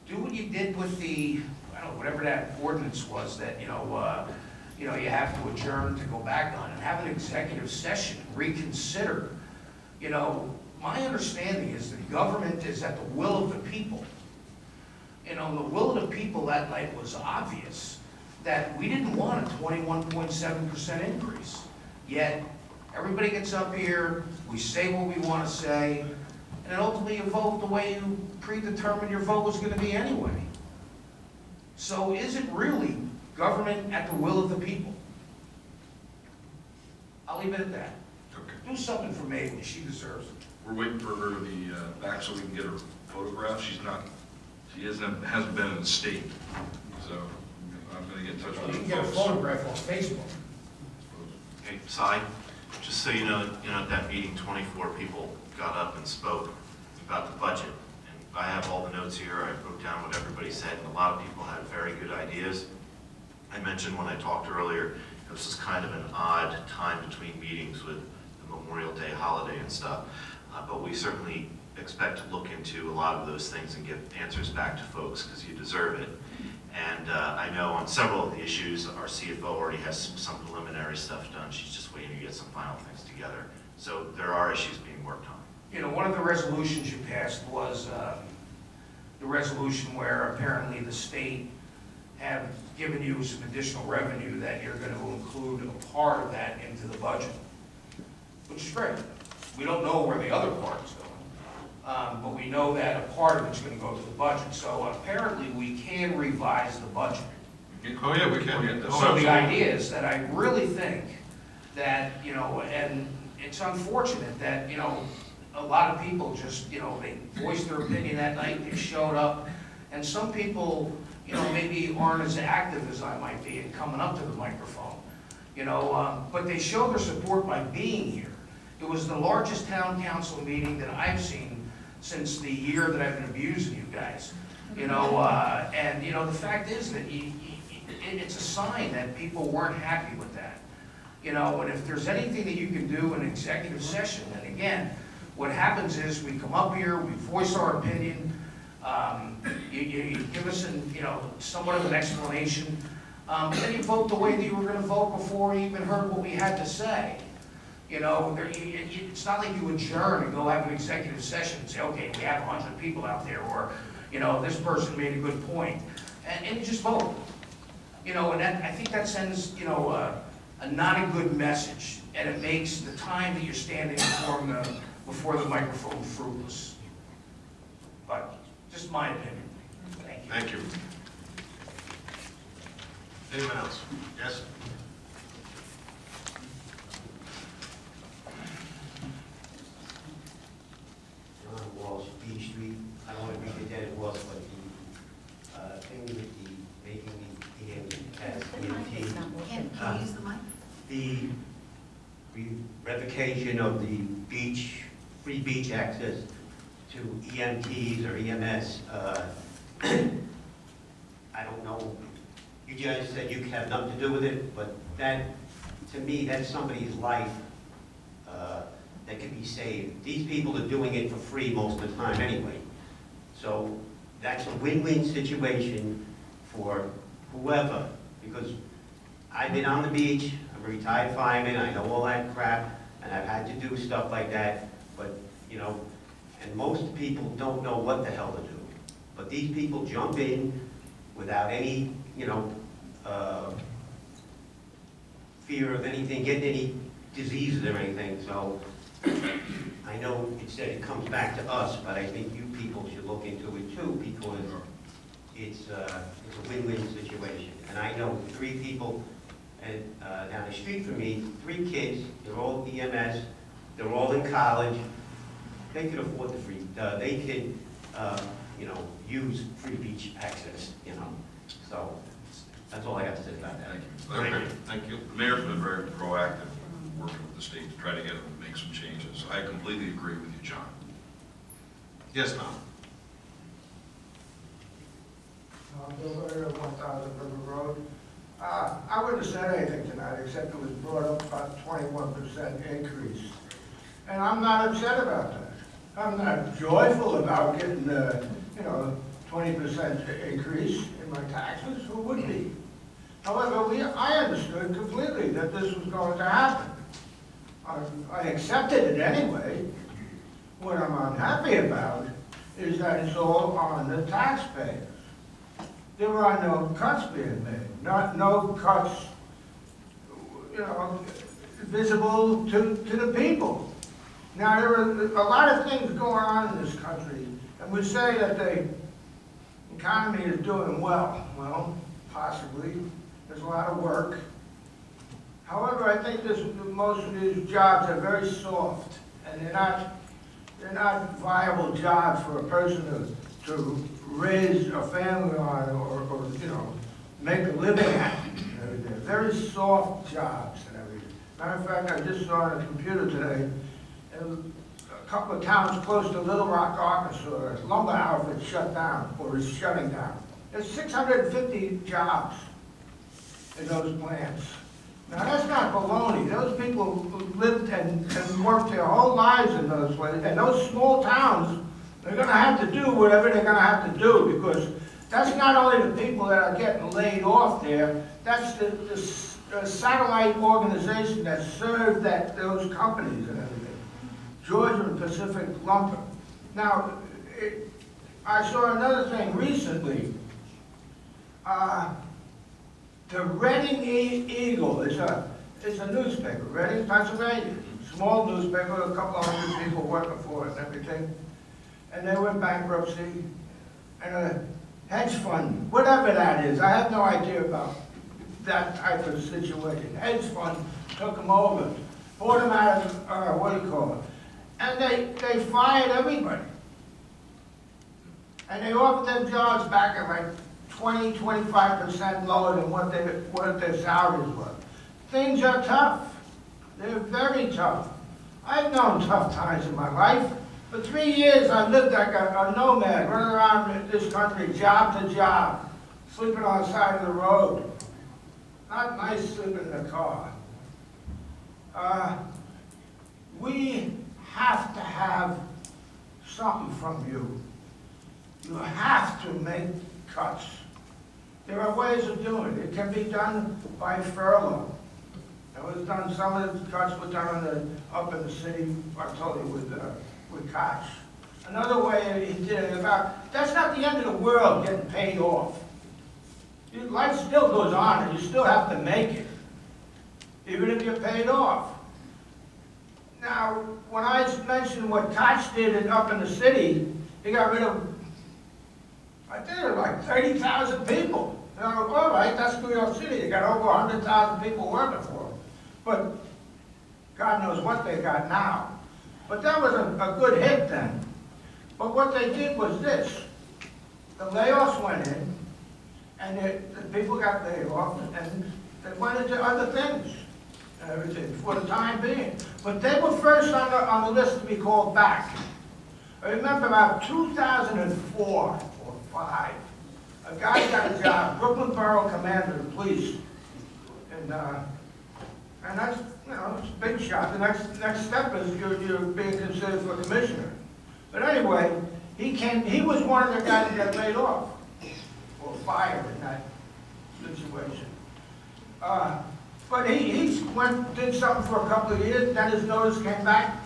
do what you did with the, I don't know, whatever that ordinance was that, you have to adjourn to go back on, and have an executive session, reconsider. You know, my understanding is that government is at the will of the people. You know, the will of the people that night was obvious, that we didn't want a 21.7% increase. Yet, everybody gets up here, we say what we want to say, and then ultimately you vote the way you predetermined your vote was going to be anyway. So is it really government at the will of the people? I'll leave it at that. Okay. Do something for Mabley, she deserves it. We're waiting for her to be back so we can get her photograph. She hasn't been in the state, so I'm going to get in touch with her. You can get a photograph on Facebook. Okay, side, just so you know, at that meeting, 24 people got up and spoke about the budget. And I have all the notes here. I wrote down what everybody said, and a lot of people had very good ideas. I mentioned when I talked earlier, this is kind of an odd time between meetings with the Memorial Day holiday and stuff. But we certainly expect to look into a lot of those things and get answers back to folks, because you deserve it. And I know on several of the issues, our CFO already has some preliminary stuff done. She's just waiting to get some final things together. So there are issues being worked on. You know, one of the resolutions you passed was the resolution where apparently the state have given you some additional revenue that you're going to include a part of that into the budget, which is great. We don't know where the other part is going, but we know that a part of it's going to go to the budget. So apparently we can revise the budget. Oh yeah, we can. So the idea is that I really think that, and it's unfortunate that, a lot of people just, they voiced their opinion that night, they showed up, and some people, maybe aren't as active as I might be in coming up to the microphone, but they showed their support by being here. It was the largest town council meeting that I've seen since the year that I've been abusing you guys, and the fact is that it's a sign that people weren't happy with that, and if there's anything that you can do in executive session, and again, what happens is we come up here, we voice our opinion, you give us somewhat of an explanation, and then you vote the way that you were going to vote before you even heard what we had to say. It's not like you adjourn and go have an executive session and say, okay, we have 100 people out there, or, this person made a good point, and you just vote. You know, and that, I think that sends, you know, a not a good message, and it makes the time that you're standing before the microphone fruitless. But, just my opinion. Thank you. Thank you. Anyone else? Yes? John Walsh, B Street. I don't want to be the dead horse, but the thing with the making the EMT, Can you use the mic? the revocation of the beach, free beach access to EMTs or EMS, I don't know, you guys said you have nothing to do with it, but that, to me, that's somebody's life that could be saved. These people are doing it for free most of the time anyway. So that's a win-win situation for whoever, because I've been on the beach, I'm a retired fireman, I know all that crap, and I've had to do stuff like that, but, you know, and most people don't know what the hell to do. But these people jump in without any, you know, fear of anything, getting any diseases or anything, so I know it said it comes back to us, but I think you people should look into it too, because it's a win-win situation. And I know 3 people down the street from me, 3 kids, they're all EMS, they're all in college, they could afford the free, they could, you know, use free beach access, you know. So that's all I got to say about that. Thank you. Thank you. The mayor's been very proactive, working with the state to try to get them to make some changes. I completely agree with you, John. Yes, Tom? Bill Lawyer, 1000 River Road. I wouldn't have said anything tonight, except it was brought up about 21% increase. And I'm not upset about that. I'm not joyful about getting, you know, 20% increase in my taxes. Who would be? However, I understood completely that this was going to happen. I accepted it anyway. What I'm unhappy about is that it's all on the taxpayers. There are no cuts being made, no cuts, you know, visible to the people. Now, there are a lot of things going on in this country, and we say that the economy is doing well. Well, possibly. There's a lot of work. However, I think most of these jobs are very soft, and they're not viable jobs for a person to raise a family on, or you know, make a living at and everything. Very soft jobs and everything. Matter of fact, I just saw on the computer today, in a couple of towns close to Little Rock, Arkansas, a lumber outfit shut down, or is shutting down. There's 650 jobs in those plants. Now, that's not baloney. Those people who lived and worked their whole lives in those places, and those small towns, they're going to have to do whatever they're going to have to do, because that's not only the people that are getting laid off there, that's the satellite organization that served those companies and everything. Georgia and Pacific Lumber. Now, I saw another thing recently. The Reading Eagle is a newspaper, Reading, Pennsylvania. Small newspaper, a couple of hundred people working for it and everything. And they went bankruptcy. And a hedge fund, whatever that is, I have no idea about that type of situation. Hedge fund took them over, bought them out of, what do you call it? And they fired everybody. And they offered them jobs back at like 20–25% lower than what their salaries were. Things are tough. They're very tough. I've known tough times in my life. For 3 years, I lived like a nomad, running around this country, job to job, sleeping on the side of the road. Not nice sleeping in the car. We have to have something from you. You have to make cuts. There are ways of doing it. It can be done by furlough. It was done, some of the cuts were done up in the city, I told you, with Koch. Another way he did it that's not the end of the world getting paid off. Life still goes on, and you still have to make it, even if you're paid off. Now, when I mentioned what Koch did up in the city, he got rid of, I think it was like 30,000 people. Now, all right, that's New York City. They got over 100,000 people working for them. But God knows what they got now. But that was a good hit then. But what they did was this. The layoffs went in, and the people got laid off, and they went into other things, and everything, for the time being. But they were first on the list to be called back. I remember about 2004 or 5, a guy got a job, Brooklyn Borough Commander of Police, and that's, you know, it's a big shot. The next step is you're being considered for commissioner. But anyway, he was one of the guys that got laid off or fired in that situation. But he did something for a couple of years, then his notice came back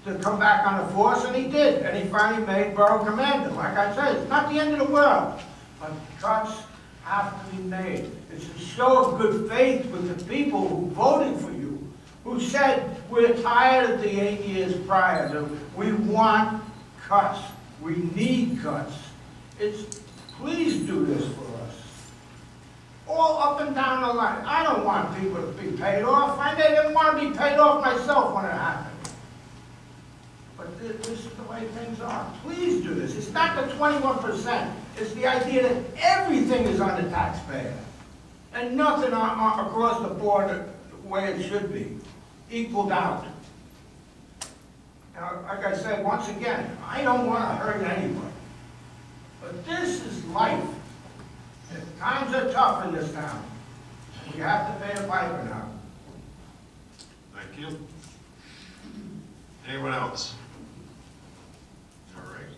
to come back on the force, and he did, and he finally made borough commander. Like I said, it's not the end of the world, but cuts have to be made. It's a show of good faith with the people who voted for you, who said, we're tired of the 8 years prior, we want cuts, we need cuts. Please do this for us. All up and down the line. I don't want people to be paid off. I didn't want to be paid off myself when it happened. But this is the way things are. Please do this. It's not the 21%. It's the idea that everything is on the taxpayer. And nothing across the board the way it should be. Equaled out. Now, like I said, once again, I don't want to hurt anybody. But this is life. Times are tough in this town. We have to pay the piper now. Thank you. Anyone else? All right.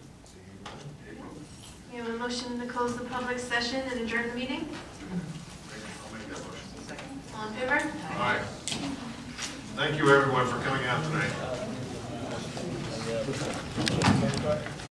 We have a motion to close the public session and adjourn the meeting. I'll make that motion. All in favor? All right. Thank you, everyone, for coming out tonight.